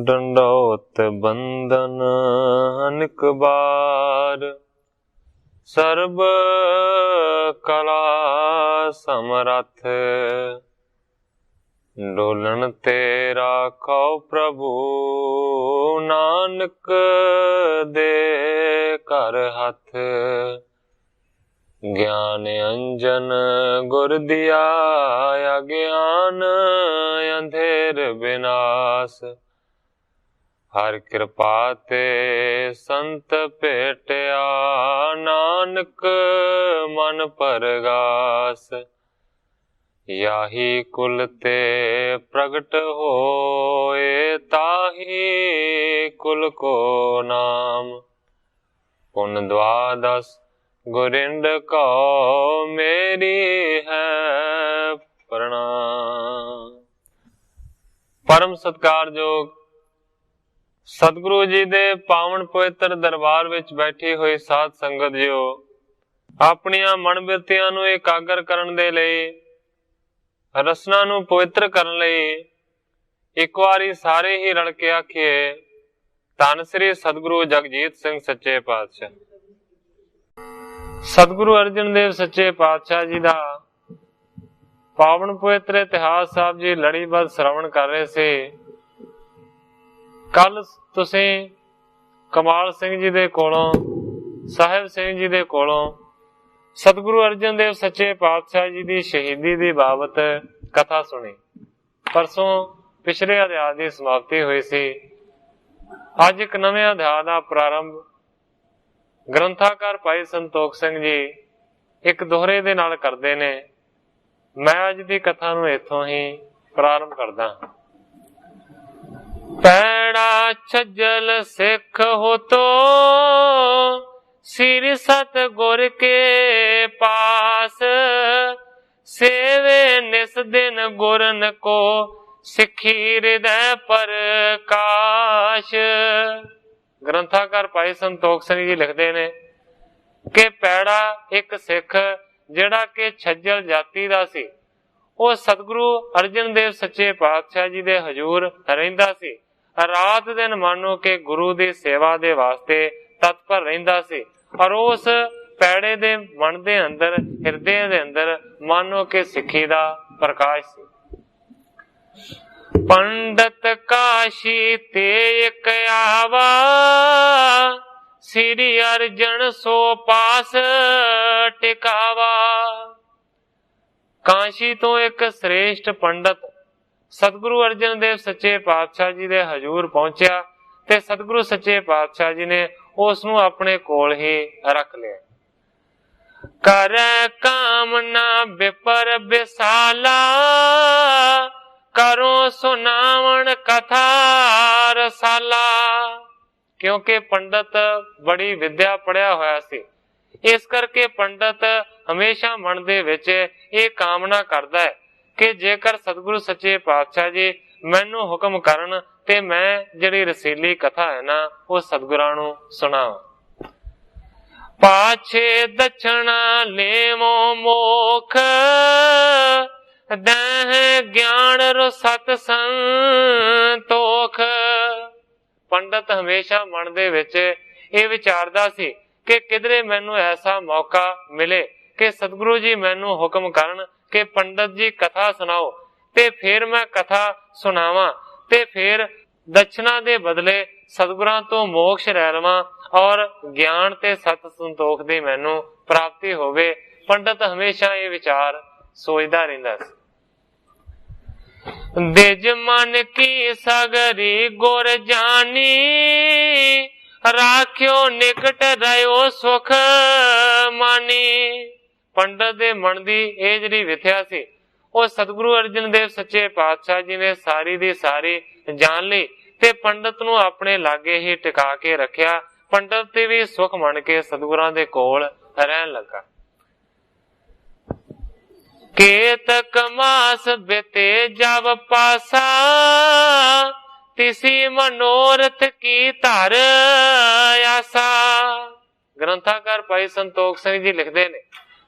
ਡੰਡੌਤ ਬੰਦਨ ਅਨਕ ਬਾਰ, ਸਰਬ ਕਲਾ ਸਮਰੱਥ, ਡੋਲਣ ਤੇ ਰਾਖੋ ਪ੍ਰਭੂ, ਨਾਨਕ ਦੇ ਘਰ ਹੱਥ। ਗਿਆਨ ਅੰਜਨ ਗੁਰ ਦਿਆ, ਅਗਿਆਨ ਅੰਧੇਰ ਬਿਨਾਸ਼, ਹਰ ਕਿਰਪਾ ਤੇ ਸੰਤ ਭੇਟਿਆ, ਨਾਨਕ ਮਨ ਪਰਗਾਸ। ਯਾਹੀ ਕੁਲ ਤੇ ਪ੍ਰਗਟ ਹੋਏ, ਤਾਹੀ ਕੁਲ ਕੋ ਨਾਮ। ਪੁਨ ਦਵਾਦਸ ਗੁਰਿੰਦ ਕਉ, ਮੇਰੀ ਹੈ ਪ੍ਰਣਾਮ। ਪਰਮ ਸਤਿਕਾਰਯੋਗ ਸਤਿਗੁਰੂ ਜੀ ਦੇ ਪਾਵਨ ਪਵਿੱਤਰ ਦਰਬਾਰ ਵਿੱਚ ਬੈਠੀ ਹੋਈ ਸਾਧ ਸੰਗਤ ਜੀਓ, ਆਪਣੀਆਂ ਮਨ ਬਿਰਤੀਆਂ ਨੂੰ ਇਕਾਗਰ ਕਰਨ ਦੇ ਲਈ, ਰਸਨਾ ਨੂੰ ਪਵਿੱਤਰ ਕਰਨ ਲਈ ਇੱਕ ਵਾਰੀ ਸਾਰੇ ਹੀ ਰਲ ਕੇ ਆਖੀਏ, ਧੰਨ ਸ੍ਰੀ ਸਤਿਗੁਰੂ ਜਗਜੀਤ ਸਿੰਘ ਸੱਚੇ ਪਾਤਸ਼ਾਹ। ਸਤਿਗੁਰੂ ਅਰਜਨ ਦੇਵ ਸੱਚੇ ਪਾਤਸ਼ਾਹ ਜੀ ਦਾ ਪਾਵਨ ਪਵਿੱਤਰ ਇਤਿਹਾਸ ਸਾਹਿਬ ਜੀ ਲੜੀਬੱਧ ਸ਼੍ਰਵਣ ਕਰ ਰਹੇ ਸੀ। ਕੱਲ ਤੁਸੀਂ ਕਮਾਲ ਸਿੰਘ ਜੀ ਦੇ ਕੋਲੋਂ, ਸਾਹਿਬ ਸਿੰਘ ਜੀ ਦੇ ਕੋਲੋਂ ਸਤਿਗੁਰੂ ਅਰਜਨ ਦੇਵ ਸੱਚੇ ਪਾਤਸ਼ਾਹ ਜੀ ਦੀ ਸ਼ਹੀਦੀ ਦੀ ਬਾਬਤ ਕਥਾ ਸੁਣੀ। ਪਰਸੋਂ ਪਿਛਲੇ ਅਧਿਆਇ ਦੀ ਸਮਾਪਤੀ ਹੋਈ ਸੀ। ਅੱਜ ਇੱਕ ਨਵੇਂ ਅਧਿਆਇ ਦਾ ਪ੍ਰਾਰੰਭ ਗ੍ਰੰਥਾਕਾਰ ਭਾਈ ਸੰਤੋਖ ਸਿੰਘ ਜੀ ਇੱਕ ਦੋਹਰੇ ਦੇ ਨਾਲ ਕਰਦੇ ਨੇ। ਮੈਂ ਅੱਜ ਦੀ ਕਥਾ ਨੂੰ ਇੱਥੋਂ ਹੀ ਪ੍ਰਾਰੰਭ ਕਰਦਾ। ਪੈੜਾ ਛੱਜਲ ਸਿੱਖ ਹੋ ਤੋ, ਸ੍ਰੀ ਸਤਿਗੁਰ ਕੇ ਪਾਸ, ਸੇਵੇ ਨਿਸ ਦਿਨ ਗੁਰਨ ਕੋ, ਸਿੱਖੀ ਹਿਰਦੈ ਪ੍ਰਕਾਸ਼। ਗ੍ਰੰਥਾਕਾਰ ਭਾਈ ਸੰਤੋਖ ਸਿੰਘ ਜੀ ਲਿਖਦੇ ਨੇ ਕਿ ਪੈੜਾ ਇੱਕ ਸਿੱਖ ਜਿਹੜਾ ਕਿ ਛੱਜਲ ਜਾਤੀ ਦਾ ਸੀ, ਉਹ ਸਤਿਗੁਰੂ ਅਰਜਨ ਦੇਵ ਸੱਚੇ ਪਾਤਸ਼ਾਹ ਜੀ ਦੇ ਹਜ਼ੂਰ ਰਹਿੰਦਾ ਸੀ। ਰਾਤ ਦਿਨ ਮਾਨੋ ਕਿ ਗੁਰੂ ਦੀ ਸੇਵਾ ਦੇ ਵਾਸਤੇ ਤਤਪਰ ਰਹਿੰਦਾ ਸੀ। ਔਰ ਉਸ ਪੈੜੇ ਦੇ ਮਨ ਦੇ ਅੰਦਰ, ਹਿਰਦੇ ਦੇ ਅੰਦਰ ਮਾਨੋ ਕਿ ਸਿੱਖੀ ਦਾ ਪ੍ਰਕਾਸ਼ ਸੀ। ਪੰਡਤ ਕਾਸ਼ੀ ਤੇ ਇਕ ਆਵਾ, ਸ੍ਰੀ ਅਰਜਨ ਸੋ ਪਾਸ ਟਿਕਾਵਾ। ਕਾਸ਼ੀ ਤੋਂ ਇੱਕ ਸ੍ਰੇਸ਼ਟ ਪੰਡਤ ਸਤਿਗੁਰੂ ਅਰਜਨ ਦੇਵ ਸੱਚੇ ਪਾਤਸ਼ਾਹ ਜੀ ਦੇ ਹਜ਼ੂਰ ਪਹੁੰਚਿਆ ਤੇ ਸਤਿਗੁਰੂ ਸੱਚੇ ਪਾਤਸ਼ਾਹ ਜੀ ਨੇ ਉਸ ਨੂੰ ਆਪਣੇ ਕੋਲ ਹੀ ਰੱਖ ਲਿਆ। ਕਰੈ ਕਾਮਨਾ ਬਿਪਰ ਬਿਸਾਲਾ, ਕਰੋ ਸੁਨਾਵਣ ਕਥਾ ਰਸਾਲਾ। ਕਿਉਂਕਿ ਪੰਡਤ ਬੜੀ ਵਿਦਿਆ ਪੜਿਆ ਹੋਇਆ ਸੀ, ਇਸ ਕਰਕੇ ਪੰਡਤ ਹਮੇਸ਼ਾ ਮਨ ਦੇ ਵਿੱਚ ਇਹ ਕਾਮਨਾ ਕਰਦਾ ਹੈ ਕਿ ਜੇਕਰ ਸਤਿਗੁਰੂ ਸੱਚੇ ਪਾਤਸ਼ਾਹ ਜੀ ਮੈਨੂੰ ਹੁਕਮ ਕਰਨ ਤੇ ਮੈਂ ਜਿਹੜੀ ਰਸੀਲੀ ਕਥਾ ਹੈ ਨਾ, ਉਹ ਸਤਿਗੁਰਾਂ ਨੂੰ ਸੁਣਾਵਾਂ। ਪਾਛੇ ਦਛਣਾ ਲੇਵੋ ਮੋਖ, ਦਹਿ ਗਿਆਨ ਰੋ ਸਤ ਸੰਤੋਖ। ਪੰਡਤ ਹਮੇਸ਼ਾ ਮਨ ਦੇ ਵਿੱਚ ਇਹ ਵਿਚਾਰਦਾ ਸੀ ਕਿ ਕਿਧਰੇ ਮੈਨੂੰ ਐਸਾ ਮੌਕਾ ਮਿਲੇ ਕਿ ਸਤਿਗੁਰੂ ਜੀ ਮੈਨੂੰ ਹੁਕਮ ਕਰਨ ਕਿ ਪੰਡਤ ਜੀ ਕਥਾ ਸੁਣਾਓ, ਤੇ ਫਿਰ ਮੈਂ ਕਥਾ ਸੁਣਾਵਾਂ ਤੇ ਫਿਰ ਦਛਨਾ ਦੇ ਬਦਲੇ ਸਤਿਗੁਰਾਂ ਤੋਂ ਮੋਕਸ਼ ਲੈ ਲਵਾਂ ਔਰ ਗਿਆਨ ਤੇ ਸਤ ਸੰਤੋਖ ਦੀ ਮੈਨੂੰ ਪ੍ਰਾਪਤੀ ਹੋਵੇ। ਪੰਡਤ ਹਮੇਸ਼ਾ ਇਹ ਵਿਚਾਰ ਸੋਚਦਾ ਰਹਿੰਦਾ ਸੀ। ਦਿਜ ਮਨ ਕੀ ਸਗਰੀ ਗੁਰ ਜਾਨੀ, ਰਾਖਿਓ ਨਿਕਟ ਰਹਿਓ ਸੁਖ ਮਾਨੀ। ਪੰਡਤ ਦੇ ਮਨ ਦੀ ਇਹ ਜਿਹੜੀ ਵਿਥਿਆ ਸੀ, ਉਹ ਸਤਿਗੁਰੂ ਅਰਜਨ ਦੇਵ ਸੱਚੇ ਪਾਤਸ਼ਾਹ ਜੀ ਨੇ ਸਾਰੀ ਦੀ ਸਾਰੀ ਜਾਣ ਲਈ ਤੇ ਪੰਡਤ ਨੂੰ ਆਪਣੇ ਲਾਗੇ ਹੀ ਟਿਕਾ ਕੇ ਰੱਖਿਆ। ਪੰਡਤ ਤੇ ਵੀ ਸੁਖ ਮੰਨ ਕੇ ਸਤਿਗੁਰਾਂ ਦੇ ਕੋਲ ਰਹਿਣ ਲੱਗਾ। ਕੇਤਕ ਮਾਸ ਬਿਤੇ ਜਬ ਪਾਸਾ, ਤਿਸੀ ਮਨੋਰਥ ਕੀ ਧਰ ਆਸਾ। ਗ੍ਰੰਥਾਕਾਰ ਭਾਈ ਸੰਤੋਖ ਸਿੰਘ ਜੀ ਲਿਖਦੇ ਨੇ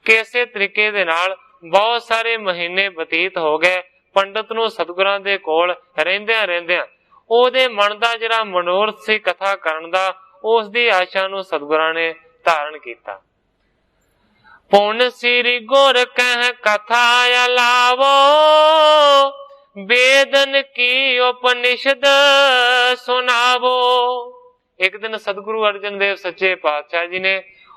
ਕਿ ਇਸੇ ਤਰੀਕੇ ਦੇ ਨਾਲ ਬਹੁਤ ਸਾਰੇ ਮਹੀਨੇ ਬਤੀਤ ਹੋ ਗਏ। ਪੰਡਤ ਨੂੰ ਸਤਿਗੁਰਾਂ ਦੇ ਕੋਲ ਰਹਿੰਦਿਆਂ ਰਹਿੰਦਿਆਂ ਉਹਦੇ ਮਨ ਦਾ ਜਿਹੜਾ ਮਨੋਰਥ ਸੀ ਕਥਾ ਕਰਨ ਦਾ, ਉਸ ਦੀ ਆਸ਼ਾ ਨੂੰ ਸਤਿਗੁਰਾਂ ਨੇ ਧਾਰਨ ਕੀਤਾ। ਪੁਨ ਸ੍ਰੀ ਗੁਰ ਕਹਿ ਕਥਾ ਅਲਾਵੋ, वेदन की उपनिषद सुनावो। एक दिन सतगुरु अर्जन देव सच्चे पातशाह जी ने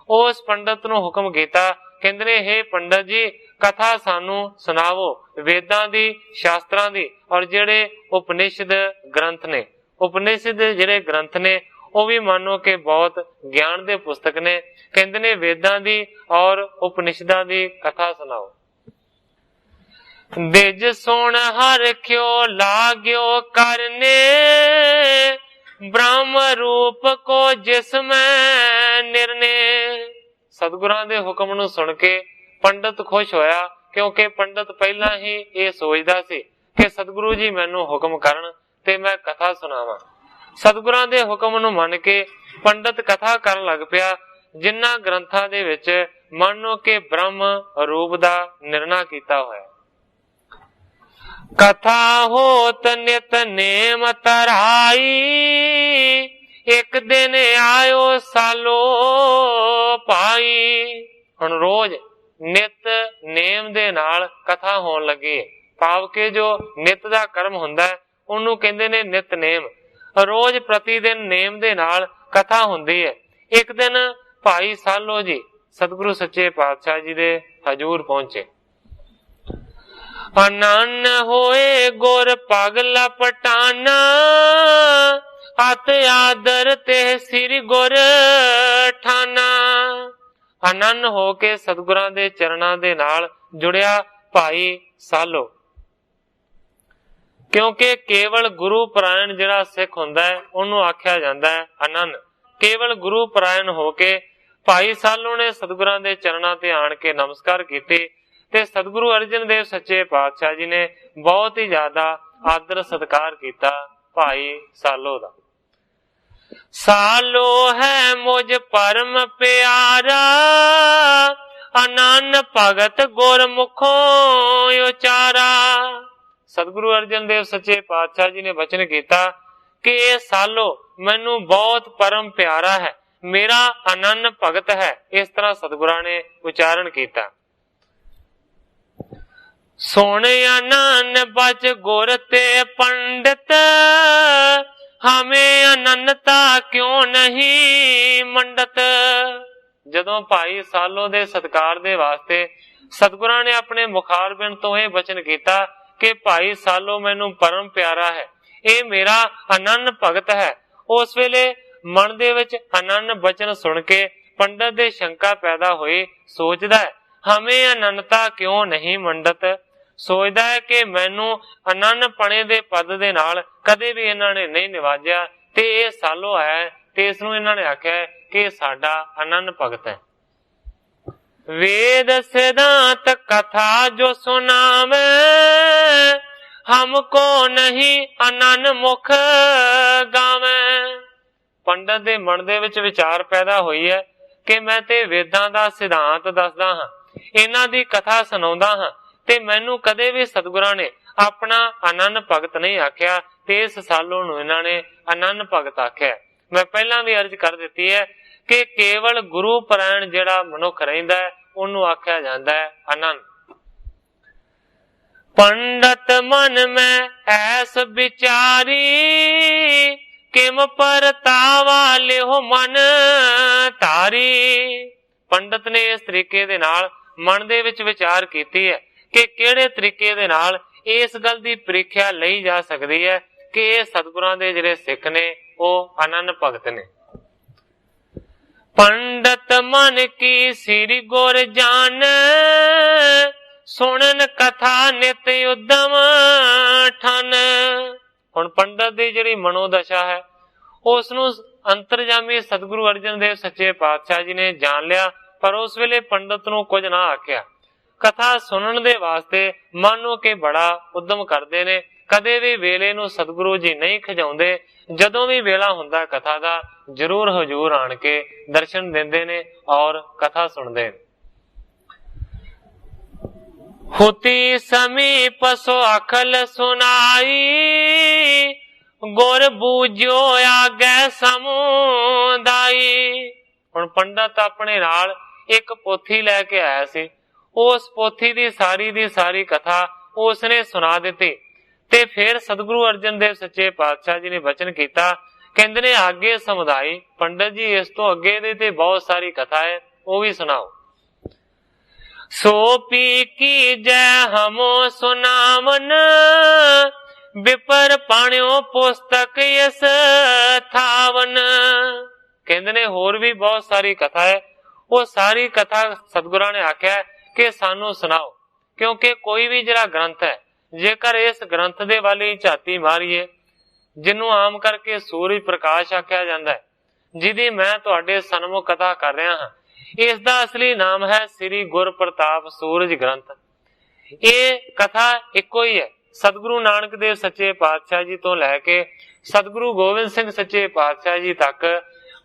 उस पंडित नूं हुक्म कीता, कहंदे ने हे पंडित जी कथा सानू सुनावो वेदां दी, शास्त्रां दी और जेड़े उपनिषद ग्रंथ ने। उपनिषद जेड़े ग्रंथ ने वो भी मानो कि बहुत ज्ञान दे पुस्तक ने। कहंदे ने वेदां दी और उपनिषदां दी कथा सुनाओ। दिज सुन हर क्यों लाग्यो करने, ब्रह्म रूप को जिसमें निर्णय। सतगुरां दे हुक्म नूं सुन के पंडित खुश होया, क्योंकि पंडित पहला ही ये सोचदा सी कि सतगुरु जी मैनू हुक्म करन ते मैं कथा सुनावां। सतगुरां दे हुक्म नूं मन के पंडित कथा करन लग पिया, जिन्हां ग्रंथां दे विच मानो कि ब्रह्म रूप दा निर्णय कीता होया। कथा होत नित नेम तराई, एक दिन आयो सालो पाई। हुण रोज नित नेम दे नाल कथा होण लगी। भाव के जो नित दा कर्म हुंदा है उहनूं कहंदे ने नितनेम। रोज प्रतिदिन नेम दे नाल कथा हुंदी है। एक दिन भाई सालो जी सतगुरु सच्चे पातशाह जी दे हजूर पहुंचे। अनन होए गुर पग लपटाना, अत आदर ते सिर गुर ठाना। अनन हो के सतगुरां दे चरणां दे नाल जुड़िया भाई सालो, क्योंकि केवल गुरु परायण जिहड़ा सिख हुंदा है उहनूं आख्या जांदा है अनन। केवल गुरु परायण हो के भाई सालो ने सतगुरां दे चरणां ते आण के नमस्कार कीते ते सतगुरु अर्जन देव सच्चे पातशाह जी ने बहुत ही ज्यादा आदर सत्कार किया भाई सालो दा। सालो है मुझ परम प्यारा, अनन भगत गुर मुखों उचारा। सतगुरु अर्जन देव सच्चे पातशाह जी ने वचन किया कि ये सालो मैनू बहुत परम प्यारा है, मेरा अनन भगत है। इस तरह सतगुरां ने उच्चारण किया। सुन अनन बच गुर ते पंडित, हमें अनन्नता क्यों नहीं मंडत। जदों भाई सालो दे सत्कार दे वास्ते सतगुरां ने अपने मुखारबिंद तो यह वचन किया कि भाई सालो मैनू परम प्यारा है, ये मेरा अनन भगत है। उस वेले मन दे विच अनन वचन सुन के पंडित दे शंका पैदा हुई। सोचदा है हमें अनन्नता क्यों नहीं मंडत। सोचदा है कि मैनू अनन पने दे पद दे नाल कदे भी इन्हां ने नहीं निवाजिया, ते ये सालो है ते इसनूं इन्हां ने आख्या है कि साडा अनन भगत है। वेद सिद्धांत कथा जो सुनावे, हमको नहीं अनन मुख गावे। पंडित दे मन दे विच विचार पैदा हुई है कि मैं ते वेदां दा सिद्धांत दसदा हां, इन्हां दी कथा सुणाउंदा हां, ते मैनू कदे भी सतगुरां ने अपना अनन भगत नहीं आख्या, ते इस सालों नूं इन्हां ने अनन भगत आख्या। मैं पहला भी अर्ज कर दित्ती है कि केवल गुरु परायण जिहड़ा मनुख रहिंदा है उहनूं आख्या जांदा है अनन। पंडित मन में ऐस विचारी, किम परतावा लिहो मन तारी। पंडित ने इस तरीके दे नाल मन दे विच विचार कीती है कि किहड़े तरीके दे नाल इस गल दी प्रीख्या लई जा सकदी है कि ये सतगुरां दे जिहड़े सिख ने वो अनन भगत ने। पंडित मन की सिर गुर जान, सुनन कथा नित उद्दम ठन। हुण पंडित दी जिहड़ी मनोदशा है उसनूं अंतरजामी सतगुरु अर्जन देव सच्चे पातशाह जी ने जान लिया, पर उस वेले पंडित नूं कुछ ना आख्या। कथा सुनन दे वास्ते मानो के बड़ा उद्यम करते ने, कदे भी वेले नूं सतगुरु जी नहीं खजाउंदे। जदों भी वेला हुंदा कथा दा जरूर हजूर आण के दर्शन देंदे ने और कथा सुनदे ने। होती समीप सो अखल सुनाई, गुर बूझो आगे समुदाई। हुण पंडित अपने नाल एक पोथी लैके आया सी। उस पोथी दी सारी कथा उसने सुना दिती ते फिर सतगुरु अर्जन देव सच्चे पातशाह जी ने वचन किया, कहंदे ने आगे समुदाई पंडित जी इस तो अगे दे ते बहुत सारी कथा है, वो भी सुनाओ। सो पी की जय हमो सुनावन, विपर पाणियो पुस्तक यस थावन। कहंदे ने होर भी बहुत सारी कथा है, वो सारी कथा सतगुरां ने आख्या है कि सानू सुनाओ, क्योंकि कोई भी जिहड़ा ग्रंथ है जेकर इस ग्रंथ दे वाली झाती मारीए, जिन्हों आम करके सूरज प्रकाश आख्या जाता है, जिहदी मैं तुहाडे सन्मुख कथा कर रहा हाँ, इसका असली नाम है श्री गुर प्रताप सूरज ग्रंथ। ये कथा इको ही है, सतगुरु नानक देव सच्चे पातशाह जी तो लैके सतगुरु गोबिंद सिंह सच्चे पातशाह जी तक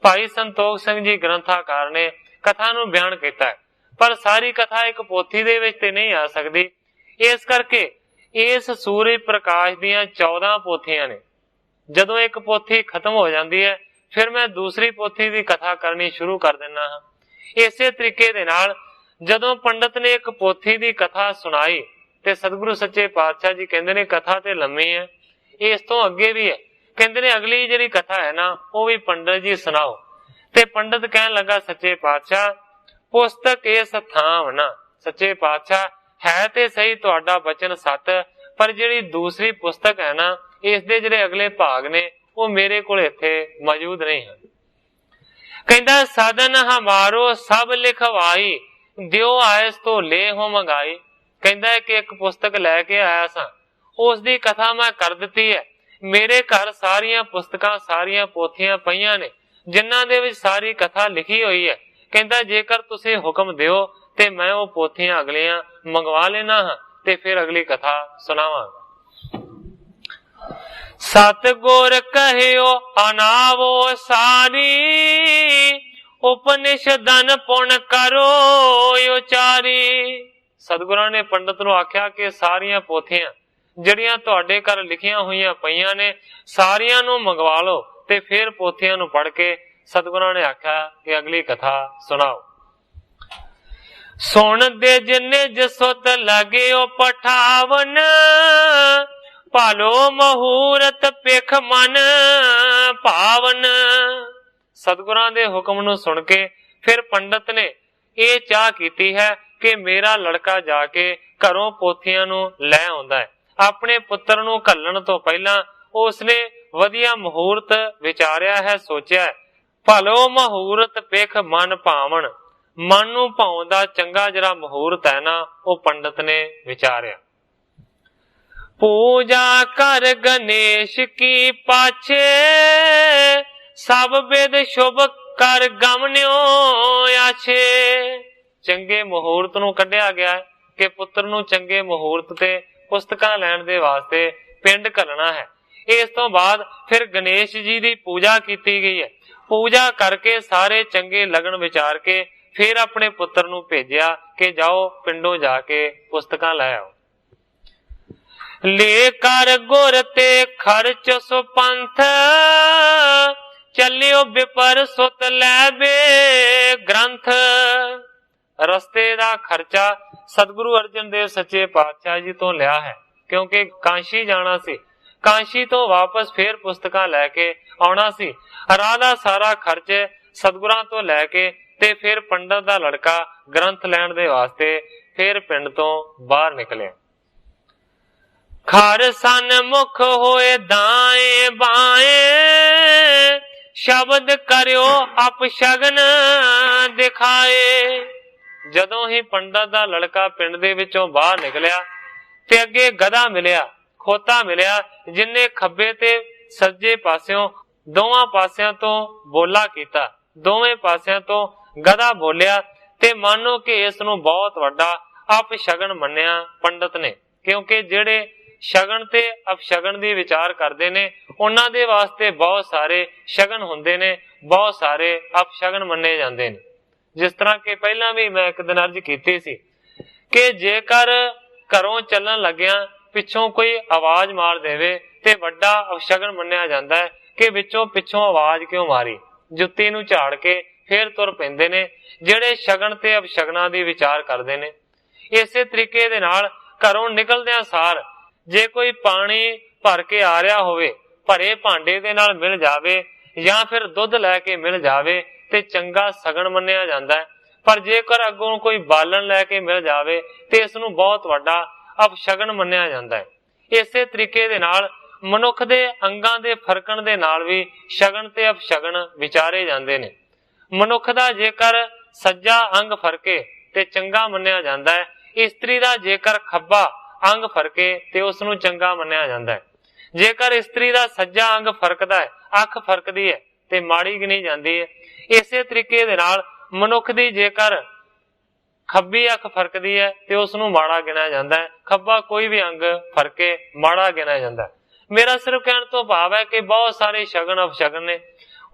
भाई संतोख सिंह जी ग्रंथाकार ने कथा नूं बयान किया है। पर सारी कथा एक पोथी दे विच ते नहीं आ सकती, इस करके इस सूरज प्रकाश दियां 14 पोथियां ने। जदों एक पोथी खत्म हो जाती है फिर मैं दूसरी पोथी की कथा करनी शुरू कर देना हाँ। इसे तरीके दे नाल जदों पंडित ने एक पोथी की कथा सुनाई ते सतगुरु सच्चे पातशाह जी कहंदे ने कथा ते लम्मी है, इस तो अगे भी है, कहंदे ने अगली जिहड़ी कथा है ना वो भी पंडित जी सुनाओ। ते पंडित कहन लगा सच्चे पातशाह पुस्तक इस थाम ना, सच्चे पातशाह है ते सही तुहाडा वचन सत, पर जिहड़ी दूसरी पुस्तक है ना इस दे जिहड़े अगले भाग ने वो मेरे कोल इत्थे मौजूद नहीं है। कहंदा साधन हमारो सब लिखवाई, दियो आयस तो ले हो मंगाई। कहंदा कि एक पुस्तक लैके आया सा, उसकी कथा मैं कर दिती है। मेरे घर सारियां पुस्तकां सारियां पोथियां पईयां ने जिन्हां दे विच सारी कथा लिखी हुई है। कहंदा जेकर तुसीं हुक्म दिओ ते मैं वो पोथियां अगलियां मंगवा लेना हाँ ते फिर अगली कथा सुनावांगा। सतगुर कहियो अनावो सारी, उपनिषदन पुन करो उचारी। सतगुरां ने पंडित नूं आख्या कि सारियां पोथियां जिहड़ियां तुहाडे घर लिखियां होईयां पईयां ने सारियां नूं मंगवा लो ते फिर पोथियां नूं पढ़ के सतगुरां ने आख्या कि अगली कथा सुनाओ। सुन दे जिन्ने जसोत लगे पठावन, पालो मुहूर्त पेख मन पावन। सतगुरां दे हुक्म नूं सुन के फिर पंडित ने ये चाह कीती है कि मेरा लड़का जाके घरों पोथियां नूं लै आउंदा है। अपने पुत्र नूं घल्लण तो पहला उसने वधिया मुहूर्त विचारिया है, सोचिया है। भलो मुहूर्त पेख मन पावन, मन नूं भाउण दा चंगा जिहड़ा मुहूर्त है ना वो पंडित ने विचारिया। पूजा कर गणेश की पाछे, सब वेद शुभ कर गमन्यो आछे। चंगे मुहूर्त नूं कढ़िया गया है कि पुत्र नूं चंगे मुहूर्त ते पुस्तकां लैण दे वास्ते पिंड घलना है। इस तो बाद फिर गणेश जी की पूजा की गई है। पूजा करके सारे चंगे लगन विचार के फिर अपने पुत्र नूं भेजिया कि जाओ पिंडों जाके पुस्तकां लै आओ। ले कर गुर ते खर्च सुपंथ, चलियो विपर सुत लैबे ग्रंथ। रस्ते दा खर्चा सतगुरु अर्जन देव सच्चे पातशाह जी तो लिया है, क्योंकि कांशी जाना सी। कांशी तो वापस फिर पुस्तकां लैके आउणा सी। राह दा सारा खर्च सतगुरां तो लैके ते फिर पंडित दा लड़का ग्रंथ लैण दे वास्ते फिर पिंड तो बाहर निकलिया। खर सन मुख होए दाए बाए, शब्द करियो अपशगन दिखाए। जदों ही पंडित दा लड़का पिंड दे विचों बाहर निकलिया ते अगे गधा मिलिया, खोता मिलिया, जिन्ने खब्बे ते सज्जे पासियों दोवां पासियां तो बोला कीता। दोवें पासियां तो गधा बोलिया ते मानो कि इस नूं बहुत वड्डा अपशगन मन्निया पंडित ने, क्योंकि जिहड़े शगन ते अपशगन दी विचार करते ने उन्हां दे वास्ते बहुत सारे शगन हुंदे ने, बहुत सारे अपशगन मन्ने जांदे ने। जिस तरह के पहला भी मैं एक दिन अर्ज कीती सी कि जेकर घरों चलन लग्या पिछों कोई आवाज मार देवे ਤੇ ਵੱਡਾ ਅਪਸ਼ਗਨ ਮੰਨਿਆ ਜਾਂਦਾ ਹੈ ਕਿ ਵਿੱਚੋਂ ਪਿੱਛੋਂ ਆਵਾਜ਼ ਕਿਉਂ ਮਾਰੀ, ਜੁੱਤੀ ਨੂੰ ਝਾੜ ਕੇ ਫੇਰ ਤੁਰ ਪੈਂਦੇ ਨੇ ਜਿਹੜੇ ਸ਼ਗਨ ਤੇ ਅਪਸ਼ਗਨਾਂ ਦੀ ਵਿਚਾਰ ਕਰਦੇ ਨੇ। ਇਸੇ ਤਰੀਕੇ ਦੇ ਨਾਲ ਘਰੋਂ ਨਿਕਲਦਿਆਂ ਸਾਰ ਜੇ ਕੋਈ ਪਾਣੀ ਭਰ ਕੇ ਆ ਰਿਹਾ ਹੋਵੇ, ਭਰੇ ਭਾਂਡੇ ਦੇ ਨਾਲ ਮਿਲ ਜਾਵੇ ਜਾਂ ਫਿਰ ਦੁੱਧ ਲੈ ਕੇ ਮਿਲ ਜਾਵੇ ਤੇ ਚੰਗਾ ਸ਼ਗਨ ਮੰਨਿਆ ਜਾਂਦਾ ਹੈ। ਪਰ ਜੇਕਰ ਅੱਗੋਂ ਕੋਈ ਬਾਲਣ ਲੈ ਕੇ ਮਿਲ ਜਾਵੇ ਤੇ ਇਸ ਨੂੰ ਬਹੁਤ ਵੱਡਾ ਅਪਸ਼ਗਨ ਮੰਨਿਆ ਜਾਂਦਾ ਹੈ। ਇਸੇ ਤਰੀਕੇ ਦੇ ਨਾਲ ਮਨੁੱਖ ਦੇ ਅੰਗਾਂ ਦੇ ਫਰਕਣ ਦੇ ਨਾਲ ਵੀ ਸ਼ਗਨ ਤੇ ਅਪਸ਼ਗਨ ਵਿਚਾਰੇ ਜਾਂਦੇ ਨੇ। ਮਨੁੱਖ ਦਾ ਜੇਕਰ ਸੱਜਾ ਅੰਗ ਫਰਕੇ ਤੇ ਚੰਗਾ ਮੰਨਿਆ ਜਾਂਦਾ ਹੈ, ਇਸਤਰੀ ਦਾ ਜੇਕਰ ਖੱਬਾ ਅੰਗ ਫਰਕੇ ਤੇ ਉਸ ਨੂੰ ਚੰਗਾ ਮੰਨਿਆ ਜਾਂਦਾ ਹੈ। ਜੇਕਰ ਇਸਤਰੀ ਦਾ ਸੱਜਾ ਅੰਗ ਫਰਕਦਾ ਹੈ, ਅੱਖ ਫਰਕਦੀ ਹੈ ਤੇ ਮਾੜੀ ਗਿਣੀ ਜਾਂਦੀ ਹੈ। ਇਸੇ ਤਰੀਕੇ ਦੇ ਨਾਲ ਮਨੁੱਖ ਦੀ ਜੇਕਰ ਖੱਬੀ ਅੱਖ ਫਰਕਦੀ ਹੈ ਤੇ ਉਸ ਨੂੰ ਮਾੜਾ ਗਿਣਿਆ ਜਾਂਦਾ ਹੈ। ਖੱਬਾ ਕੋਈ ਵੀ ਅੰਗ ਫਰਕੇ ਮਾੜਾ ਗਿਣਿਆ ਜਾਂਦਾ ਹੈ। ਮੇਰਾ ਸਿਰਫ ਕਹਿਣ ਤੋਂ ਭਾਵ ਹੈ ਕਿ ਬਹੁਤ ਸਾਰੇ ਸ਼ਗਨ ਅਪਸ਼ਗਨ ਨੇ।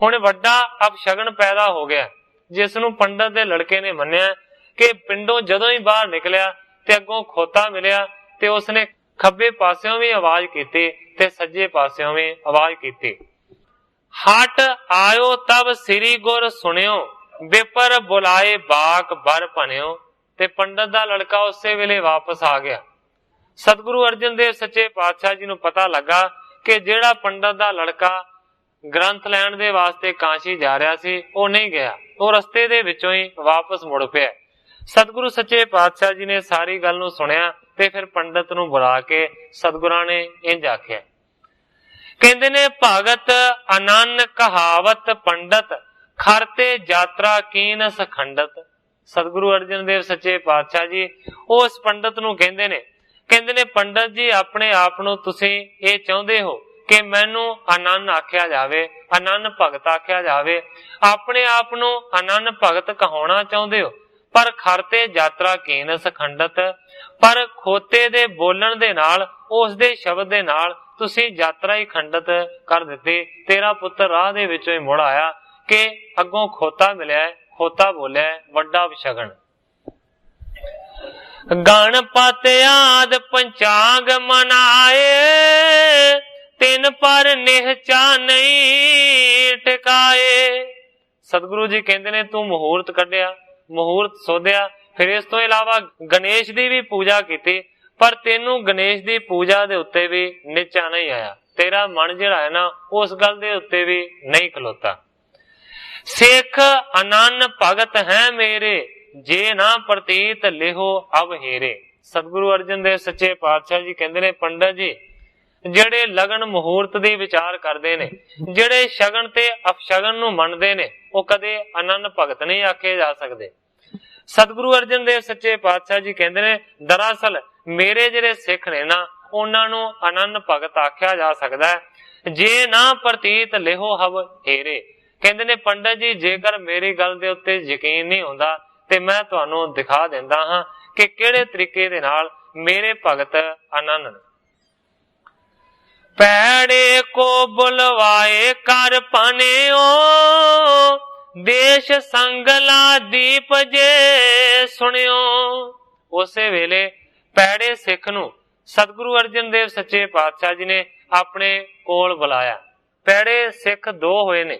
ਹੁਣ ਵੱਡਾ ਅਪਸ਼ਗਨ ਪੈਦਾ ਹੋ ਗਿਆ ਜਿਸ ਨੂੰ ਪੰਡਤ ਦੇ ਲੜਕੇ ਨੇ ਮੰਨਿਆ ਕਿ ਪਿੰਡੋਂ ਜਦੋਂ ਹੀ ਬਾਹਰ ਨਿਕਲਿਆ ਤੇ ਅੱਗੋਂ ਖੋਤਾ ਮਿਲਿਆ ਤੇ ਉਸਨੇ ਖੱਬੇ ਪਾਸਿਓਂ ਵੀ ਆਵਾਜ਼ ਕੀਤੀ ਤੇ ਸੱਜੇ ਪਾਸਿਓਂ ਵੀ ਆਵਾਜ਼ ਕੀਤੀ। ਹਟ ਆਇਓ ਤਬ ਸ੍ਰੀ ਗੁਰ ਸੁਣਿਓ, ਵਿਪਰ ਬੁਲਾਏ ਬਾਕ ਬਰ ਭਨਿਓ। ਤੇ ਪੰਡਤ ਦਾ ਲੜਕਾ ਉਸੇ ਵੇਲੇ ਵਾਪਸ ਆ ਗਿਆ। ਸਤਿਗੁਰੂ ਅਰਜਨ ਦੇਵ ਸੱਚੇ ਪਾਤਸ਼ਾਹ ਜੀ ਨੂੰ ਪਤਾ ਲੱਗਾ ਕਿ ਜਿਹੜਾ ਪੰਡਤ ਦਾ ਲੜਕਾ ਗ੍ਰੰਥ ਲੈਣ ਦੇ ਵਾਸਤੇ ਕਾਂਸ਼ੀ ਜਾ ਰਿਹਾ ਸੀ ਉਹ ਨਹੀਂ ਗਿਆ, ਉਹ ਰਸਤੇ ਦੇ ਵਿੱਚੋਂ ਹੀ ਵਾਪਸ ਮੁੜ ਪਿਆ। ਸਤਿਗੁਰੂ ਸੱਚੇ ਪਾਤਸ਼ਾਹ ਜੀ ਨੇ ਸਾਰੀ ਗੱਲ ਨੂੰ ਸੁਣਿਆ ਤੇ ਫਿਰ ਪੰਡਤ ਨੂੰ ਬੁਲਾ ਕੇ ਸਤਿਗੁਰਾਂ ਨੇ ਇੰਜ ਆਖਿਆ, ਕਹਿੰਦੇ ਨੇ ਭਗਤ ਅਨੰਨ ਕਹਾਵਤ ਪੰਡਤ ਖਰਤੇ ਯਾਤਰਾ ਕੀਨ ਸਖੰਡਤ। ਸਤਿਗੁਰੂ ਅਰਜਨ ਦੇਵ ਸੱਚੇ ਪਾਤਸ਼ਾਹ ਜੀ ਉਸ ਪੰਡਤ ਨੂੰ ਕਹਿੰਦੇ ਨੇ ਪੰਡਤ ਜੀ ਆਪਣੇ ਆਪ ਨੂੰ ਤੁਸੀਂ ਇਹ ਚਾਹੁੰਦੇ ਹੋ ਕਿ ਮੈਨੂੰ ਅਨੰਨ ਆਖਿਆ ਜਾਵੇ, ਅਨੰਨ ਭਗਤ ਆਖਿਆ ਜਾਵੇ, ਆਪਣੇ ਆਪ ਨੂੰ ਅਨੰਨ ਭਗਤ ਕਹਾਉਣਾ ਚਾਹੁੰਦੇ ਹੋ, ਪਰ ਖਰਤੇ ਯਾਤਰਾ ਕੀਨ ਸਖੰਡਤ, ਪਰ ਖੋਤੇ ਦੇ ਬੋਲਣ ਦੇ ਨਾਲ ਉਸ ਦੇ ਸ਼ਬਦ ਦੇ ਨਾਲ ਤੁਸੀਂ ਯਾਤਰਾ ਹੀ ਖੰਡਤ ਕਰ ਦਿੱਤੀ। ਤੇਰਾ ਪੁੱਤਰ ਰਾਹ ਦੇ ਵਿੱਚੋਂ ਹੀ ਮੁੜ ਆਇਆ ਕਿ ਅੱਗੋਂ ਖੋਤਾ ਮਿਲਿਆ, ਖੋਤਾ ਬੋਲਿਆ, ਵੱਡਾ ਅਪਸ਼ਗਨ। ਗਣਪਤ ਆਦ ਪੰਚਾਂਗ ਮਨਾਏ, ਤਿੰਨ ਪਰ ਨਿਹਚਾ ਨਹੀਂ ਟਿਕਾਏ। ਸਤਿਗੁਰੂ ਜੀ ਕਹਿੰਦੇ ਨੇ ਤੂੰ ਮੁਹੂਰਤ ਕੱਢਿਆ, ਮੁਹੂਰਤ ਸੋਧਿਆ, ਫਿਰ ਇਸ ਤੋਂ ਇਲਾਵਾ ਗਣੇਸ਼ ਦੀ ਵੀ ਪੂਜਾ ਕੀਤੀ, ਪਰ ਤੈਨੂੰ ਗਣੇਸ਼ ਦੀ ਪੂਜਾ ਦੇ ਉੱਤੇ ਵੀ ਨਿਚਾ ਨਹੀਂ ਆਇਆ। ਤੇਰਾ ਮਨ ਜਿਹੜਾ ਹੈ ਨਾ ਉਸ ਗੱਲ ਦੇ ਉੱਤੇ ਵੀ ਨਹੀਂ ਖਲੋਤਾ। ਸਿੱਖ ਅਨੰਨ ਭਗਤ ਹੈ ਮੇਰੇ, ਜੇ ਨਾ ਪ੍ਰਤੀਤ ਲਿਹੋ ਅਬ ਹੇਰੇ। ਸਤਿਗੁਰੂ ਅਰਜਨ ਦੇਵ ਸੱਚੇ ਪਾਤਸ਼ਾਹ ਜੀ ਕਹਿੰਦੇ ਨੇ ਪੰਡਤ ਜੀ ਜਿਹੜੇ ਲਗਨ ਮੁਹੂਰਤ ਦੀ ਵਿਚਾਰ ਕਰਦੇ ਨੇ, ਜਿਹੜੇ ਸ਼ਗਨ ਤੇ ਅਪਸ਼ਗਨ ਨੂੰ ਮੰਨਦੇ ਨੇ, ਉਹ ਕਦੇ ਅਨੰਨ ਭਗਤ ਨਹੀਂ ਆਖੇ ਜਾ ਸਕਦੇ। ਸਤਿਗੁਰੂ ਅਰਜਨ ਦੇਵ ਸੱਚੇ ਪਾਤਸ਼ਾਹ ਜੀ ਕਹਿੰਦੇ ਨੇ ਦਰਅਸਲ ਮੇਰੇ ਜਿਹੜੇ ਸਿੱਖ ਨੇ ਨਾ ਉਹਨਾਂ ਨੂੰ ਅਨੰਨ ਭਗਤ ਆਖਿਆ ਜਾ ਸਕਦਾ ਹੈ ਜੇ ਨਾ ਪ੍ਰਤੀਤ ਲਿਹੋ ਹਵ ਹੇਰੇ। ਕਹਿੰਦੇ ਨੇ ਪੰਡਤ ਜੀ ਜੇਕਰ ਮੇਰੀ ਗੱਲ ਦੇ ਉੱਤੇ ਯਕੀਨ ਨਹੀਂ ਹੁੰਦਾ ਤੇ ਮੈਂ ਤੁਹਾਨੂੰ ਦਿਖਾ ਦਿੰਦਾ ਹਾਂ ਕਿ ਕਿਹੜੇ ਤਰੀਕੇ ਦੇ ਨਾਲ ਮੇਰੇ ਭਗਤ ਅਨੰਨ ਨੇ। ਪੈੜੇ ਕੋ ਬੁਲਵਾਏ ਕਰ ਪਾਨਿਓ, ਦੇਸ਼ ਸੰਗਲਾ ਦੀਪ ਜੇ ਸੁਣਿਓ। ਉਸੇ ਵੇਲੇ ਪੈੜੇ ਸਿੱਖ ਨੂੰ ਸਤਿਗੁਰੂ ਅਰਜਨ ਦੇਵ ਸੱਚੇ ਪਾਤਸ਼ਾਹ ਜੀ ਨੇ ਆਪਣੇ ਕੋਲ ਬੁਲਾਇਆ। ਪੈੜੇ ਸਿੱਖ ਦੋ ਹੋਏ ਨੇ।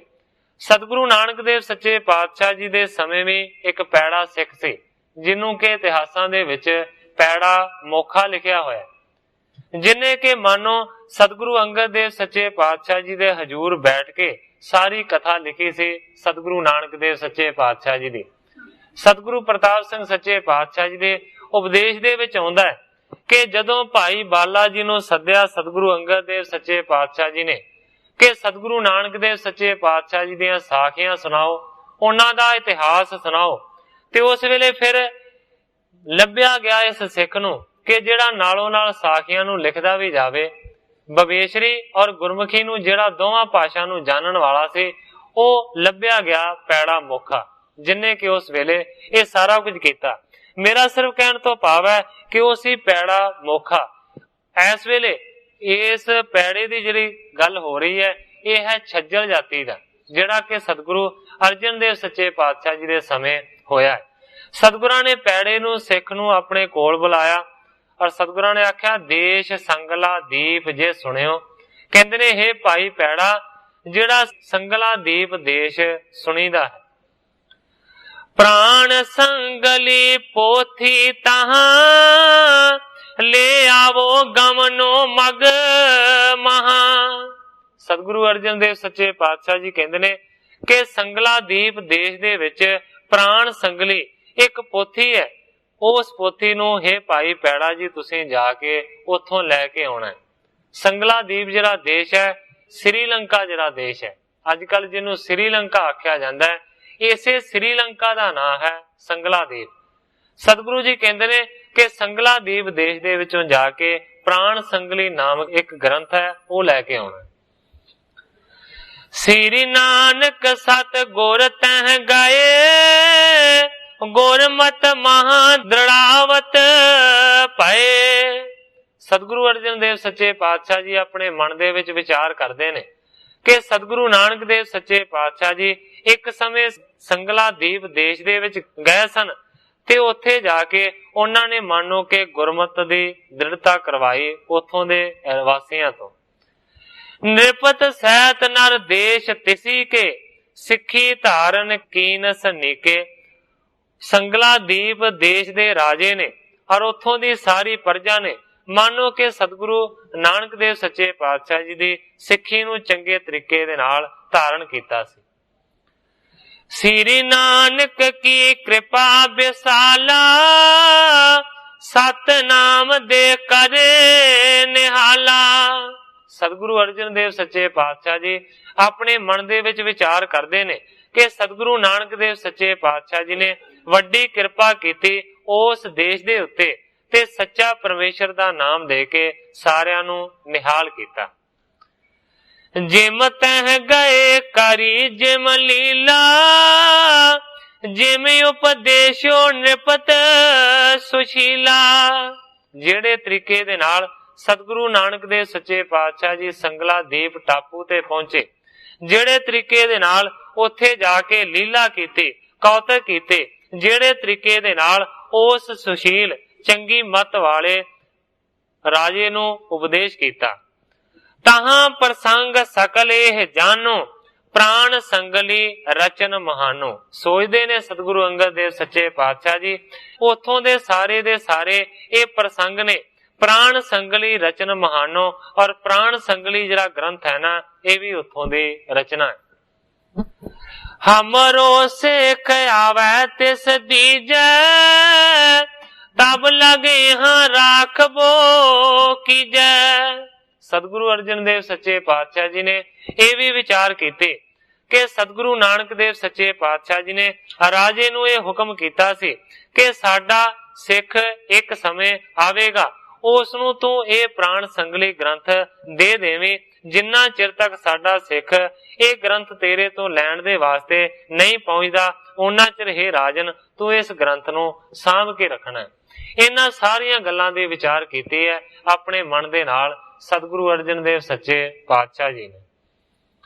ਸਤਿਗੁਰੂ ਨਾਨਕ ਦੇਵ ਸੱਚੇ ਪਾਤਸ਼ਾਹ ਜੀ ਦੇ ਸਮੇਂ ਵੀ ਇੱਕ ਪੈੜਾ ਸਿੱਖ ਸੀ ਜਿਹਨੂੰ ਕਿ ਇਤਿਹਾਸਾਂ ਦੇ ਵਿੱਚ ਪੈੜਾ ਮੋਖਾ ਲਿਖਿਆ ਹੋਇਆ, ਜਿਨੇ ਕਿ ਮਾਨੋ ਸਤਿਗੁਰੂ ਅੰਗਦ ਦੇਵ ਸੱਚੇ ਪਾਤਸ਼ਾਹ ਜੀ ਦੇ ਹਜ਼ੂਰ ਬੈਠ ਕੇ ਸਾਰੀ ਕਥਾ ਲਿਖੀ ਸੀ ਸਤਿਗੁਰੂ ਨਾਨਕ ਦੇਵ ਸੱਚੇ ਪਾਤਸ਼ਾਹ ਜੀ ਦੀ। ਸਤਿਗੁਰੂ ਪ੍ਰਤਾਪ ਸਿੰਘ ਸੱਚੇ ਪਾਤਸ਼ਾਹ ਜੀ ਦੇ ਉਪਦੇਸ਼ ਦੇ ਵਿੱਚ ਆਉਂਦਾ ਹੈ ਕਿ ਜਦੋਂ ਭਾਈ ਬਾਲਾ ਜੀ ਨੂੰ ਸੱਦਿਆ ਸਤਿਗੁਰੂ ਅੰਗਦ ਦੇਵ ਸੱਚੇ ਪਾਤਸ਼ਾਹ ਜੀ ਨੇ ਕਿ ਸਤਿਗੁਰੂ ਨਾਨਕ ਦੇਵ ਸੱਚੇ ਪਾਤਸ਼ਾਹ ਜੀ ਦੀਆਂ ਸਾਖੀਆਂ ਸੁਣਾਓ, ਉਹਨਾਂ ਦਾ ਇਤਿਹਾਸ ਸੁਣਾਓ, ਤੇ ਉਸ ਵੇਲੇ ਫਿਰ ਲੱਭਿਆ ਗਿਆ ਇਸ ਸਿੱਖ ਨੂੰ ਕਿ ਜਿਹੜਾ ਨਾਲੋਂ ਨਾਲ ਸਾਖੀਆਂ ਨੂੰ ਲਿਖਦਾ ਵੀ ਜਾਵੇ। ਬਵੇਸ਼ਰੀ ਔਰ ਗੁਰਮੁਖੀ ਨੂੰ ਜਿਹੜਾ ਦੋਵਾਂ ਭਾਸ਼ਾ ਨੂੰ ਜਾਣਨ ਵਾਲਾ ਸੀ ਉਹ ਲੱਭਿਆ ਗਿਆ ਪੈੜਾ ਮੋਖਾ, ਜਿਨੇ ਕਿ ਉਸ ਵੇਲੇ ਇਹ ਸਾਰਾ ਕੁਝ ਕੀਤਾ। ਮੇਰਾ ਸਿਰਫ ਕਹਿਣ ਤੋਂ ਭਾਵ ਹੈ ਕਿ ਉਹ ਸੀ ਪੈੜਾ ਮੋਖਾ। ਇਸ ਵੇਲੇ ਇਸ ਪੈੜੇ ਦੀ ਜਿਹੜੀ ਗੱਲ ਹੋ ਰਹੀ ਹੈ ਇਹ ਹੈ ਛੱਜਲ ਜਾਤੀ ਦਾ, ਜਿਹੜਾ ਕਿ ਸਤਿਗੁਰੂ ਅਰਜਨ ਦੇਵ ਸੱਚੇ ਪਾਤਸ਼ਾਹ ਜੀ ਦੇ ਸਮੇਂ ਹੋਇਆ। ਸਤਿਗੁਰਾਂ ਨੇ ਪੈੜੇ ਨੂੰ ਸਿੱਖ ਨੂੰ ਆਪਣੇ ਕੋਲ ਬੁਲਾਇਆ ਔਰ ਸਤਿਗੁਰਾਂ ਨੇ ਆਖਿਆ ਦੇਸ਼ ਸੰਗਲਾ ਦੀਪ ਜੇ ਸੁਣਿਓ। ਕਹਿੰਦੇ ਨੇ हे ਭਾਈ ਪੈੜਾ, ਜਿਹੜਾ ਸੰਗਲਾ ਦੀਪ ਦੇਸ਼ ਸੁਣੀਦਾ ਹੈ। ਪ੍ਰਾਣ ਸੰਗਲੀ ਪੋਥੀ ਤਹਾਂ, ਲੈ ਆਵੋ ਗਮਨੋ ਮਗ ਮਹਾ। ਸਤਿਗੁਰੂ ਅਰਜਨ ਦੇਵ ਸੱਚੇ ਪਾਤਸ਼ਾਹ ਜੀ ਕਹਿੰਦੇ ਨੇ ਕਿ ਸੰਗਲਾ ਦੀਪ ਦੇਸ਼ ਦੇ ਵਿੱਚ ਪ੍ਰਾਣ ਸੰਗਲੀ ਇੱਕ ਪੋਥੀ ਹੈ। ਉਸ ਪੋਥੀ ਨੂੰ हे ਭਾਈ ਪੈੜਾ ਜੀ ਤੁਸੀਂ ਜਾ ਕੇ ਉੱਥੋਂ ਲੈ ਕੇ ਆਉਣਾ। ਸੰਗਲਾ ਦੀਪ ਜਿਹੜਾ ਦੇਸ਼ ਹੈ, ਸ੍ਰੀਲੰਕਾ ਜਿਹੜਾ ਦੇਸ਼ ਹੈ, ਅੱਜ ਕੱਲ ਜਿਹਨੂੰ ਸ੍ਰੀਲੰਕਾ ਆਖਿਆ ਜਾਂਦਾ ਹੈ, ਇਸੇ ਸ੍ਰੀਲੰਕਾ ਦਾ ਨਾਂ ਹੈ ਸੰਗਲਾ ਦੀਪ। ਸਤਿਗੁਰੂ ਜੀ ਕਹਿੰਦੇ ਨੇ ਕਿ ਸੰਗਲਾ ਦੀਪ ਦੇਸ਼ ਦੇ ਵਿੱਚੋਂ ਜਾ ਕੇ ਪ੍ਰਾਣ ਸੰਗਲੀ ਨਾਮਕ ਇੱਕ ਗ੍ਰੰਥ ਹੈ, ਉਹ ਲੈ ਕੇ ਆਉਣਾ। ਸ੍ਰੀ ਨਾਨਕ ਸਤ ਗੁਰ ਤਹਿ ਗਏ, ਗੁਰਮਤ ਮਹਾ ਦ੍ਰਿੜਾਵਤ ਪਏ। ਸਤਿਗੁਰੂ ਅਰਜਨ ਦੇਵ ਸੱਚੇ ਪਾਤਸ਼ਾਹ ਜੀ ਆਪਣੇ ਮਨ ਦੇ ਵਿੱਚ ਵਿਚਾਰ ਕਰਦੇ ਨੇ ਕਿ ਸਤਿਗੁਰੂ ਨਾਨਕ ਦੇਵ ਸੱਚੇ ਪਾਤਸ਼ਾਹ ਜੀ ਇੱਕ ਸਮੇਂ ਸੰਗਲਾ ਦੀਪ ਦੇਸ਼ ਦੇ ਵਿੱਚ ਗਏ ਸਨ ਤੇ ਉੱਥੇ ਜਾ ਕੇ ਉਹਨਾਂ ਨੇ ਮੰਨੋ ਕਿ ਗੁਰਮਤ ਦੀ ਦ੍ਰਿੜਤਾ ਕਰਵਾਈ ਉੱਥੋਂ ਦੇ ਵਾਸੀਆਂ ਤੋਂ। ਨਿਰਪਤ ਸਹਿਤ ਨਰ ਦੇਸ਼ ਤਿਸੀ ਕੇ, ਸਿੱਖੀ ਧਾਰਨ ਕੀਨ ਸਨੀਕੇ। ਸੰਗਲਾ ਦੀਪ ਦੇਸ਼ ਦੇ ਰਾਜੇ ਨੇ ਔਰ ਉੱਥੋਂ ਦੀ ਸਾਰੀ ਪ੍ਰਜਾ ਨੇ ਮੰਨੋ ਕਿ ਸਤਿਗੁਰੂ ਨਾਨਕ ਦੇਵ ਸੱਚੇ ਪਾਤਸ਼ਾਹ ਜੀ ਦੀ ਸਿੱਖੀ ਨੂੰ ਚੰਗੇ ਤਰੀਕੇ ਦੇ ਨਾਲ ਧਾਰਨ ਕੀਤਾ ਸੀ। ਸ੍ਰੀ ਨਾਨਕ ਕੀ ਕਿਰਪਾ ਬਿਸਾਲਾ, ਸਤਨਾਮ ਦੇ ਕਰੇ ਨਿਹਾਲਾ। ਸਤਿਗੁਰੂ ਅਰਜਨ ਦੇਵ ਸੱਚੇ ਪਾਤਸ਼ਾਹ ਜੀ ਆਪਣੇ ਮਨ ਦੇ ਵਿੱਚ ਵਿਚਾਰ ਕਰਦੇ ਨੇ ਕਿ ਸਤਿਗੁਰੂ ਨਾਨਕ ਦੇਵ ਸੱਚੇ ਪਾਤਸ਼ਾਹ ਜੀ ਨੇ ਵੱਡੀ ਕਿਰਪਾ ਕੀਤੀ ਉਸ ਦੇਸ਼ ਦੇ ਉੱਤੇ ਤੇ ਸੱਚਾ ਪਰਮੇਸ਼ਰ ਦਾ ਨਾਮ ਦੇ ਕੇ ਸਾਰਿਆਂ ਨੂੰ ਨਿਹਾਲ ਕੀਤਾ। ਜਿਮ ਤਹਿ ਗਏ ਕਰੀ ਜਿਮ ਲੀਲਾ, ਜਿਮ ਉਪਦੇਸ਼ੋ ਨਿਰਪਤ ਸੁਸ਼ੀਲਾ। ਜਿਹੜੇ ਤਰੀਕੇ ਦੇ ਨਾਲ ਸਤਿਗੁਰੂ ਨਾਨਕ ਦੇਵ ਸੱਚੇ ਪਾਤਸ਼ਾਹ ਜੀ ਸੰਗਲਾ ਦੀਪ ਟਾਪੂ ਤੇ ਪਹੁੰਚੇ, ਜਿਹੜੇ ਤਰੀਕੇ ਦੇ ਨਾਲ ਉੱਥੇ ਜਾ ਕੇ ਲੀਲਾ ਕੀਤੀ, ਕੌਤਕ ਕੀਤੇ, ਜਿਹੜੇ ਤਰੀਕੇ ਦੇ ਨਾਲ ਉਸ ਸੁਸ਼ੀਲ ਚੰਗੀ ਮਤ ਵਾਲੇ ਰਾਜੇ ਨੂੰ ਉਪਦੇਸ਼ ਕੀਤਾ। ਤਹਾਂ ਪ੍ਰਸੰਗ ਸਕਲ ਇਹ ਜਾਨੋ, ਪ੍ਰਾਣ ਸੰਗਲੀ ਰਚਨ ਮਹਾਨੋ। ਸੋਚਦੇ ਨੇ ਸਤਿਗੁਰੂ ਅੰਗਦ ਦੇਵ ਸੱਚੇ ਪਾਤਸ਼ਾਹ ਜੀ ਉੱਥੋਂ ਦੇ ਸਾਰੇ ਇਹ ਪ੍ਰਸੰਗ ਨੇ ਪ੍ਰਾਣ ਸੰਗਲੀ ਰਚਨ ਮਹਾਨੋ। ਔਰ ਪ੍ਰਾਣ ਸੰਗਲੀ ਜਿਹੜਾ ਗ੍ਰੰਥ ਹੈ ਨਾ, ਇਹ ਵੀ ਉੱਥੋਂ ਦੀ ਰਚਨਾ ਹੈ। ਹਮਰੋ ਸਿੱਖ ਆਵੈ ਤਿਸ ਦੀਜੈ, ਤਬ ਲਗੇ ਹਾਂ ਰਾਖਬੋ ਕੀਜੈ। ਸਤਿਗੁਰੂ ਅਰਜਨ ਦੇਵ ਸੱਚੇ ਪਾਤਸ਼ਾਹ ਜੀ ਨੇ ਇਹ ਵੀ ਵਿਚਾਰ ਕੀਤੇ ਕਿ ਸਤਿਗੁਰੂ ਨਾਨਕ ਦੇਵ ਸੱਚੇ ਪਾਤਸ਼ਾਹ ਜੀ ਨੇ ਰਾਜੇ ਨੂੰ ਇਹ ਹੁਕਮ ਕੀਤਾ ਸੀ ਕਿ ਸਾਡਾ ਸਿੱਖ ਇੱਕ ਸਮੇਂ ਆਵੇਗਾ, ਉਸ ਨੂੰ ਤੂੰ ਇਹ ਪ੍ਰਾਣ ਸੰਗਲੀ ਗ੍ਰੰਥ ਦੇ ਦੇਵੇਂ। ਜਿੰਨਾ ਚਿਰ ਤੱਕ ਸਾਡਾ ਸਿੱਖ ਇਹ ਗ੍ਰੰਥ ਤੇਰੇ ਤੋਂ ਲੈਣ ਦੇ ਵਾਸਤੇ ਨਹੀਂ ਪਹੁੰਚਦਾ, ਉਹਨਾਂ ਚਿਰ हे ਰਾਜਨ ਤੂੰ ਇਸ ਗ੍ਰੰਥ ਨੂੰ ਸਾਂਭ ਕੇ ਰੱਖਣਾ। ਇਹਨਾਂ ਸਾਰੀਆਂ ਗੱਲਾਂ ਦੇ ਵਿਚਾਰ ਕੀਤੇ ਹੈ ਆਪਣੇ ਮਨ ਦੇ ਨਾਲ ਸਤਿਗੁਰੂ ਅਰਜਨ ਦੇਵ ਸੱਚੇ ਪਾਤਸ਼ਾਹ ਜੀ ਨੇ।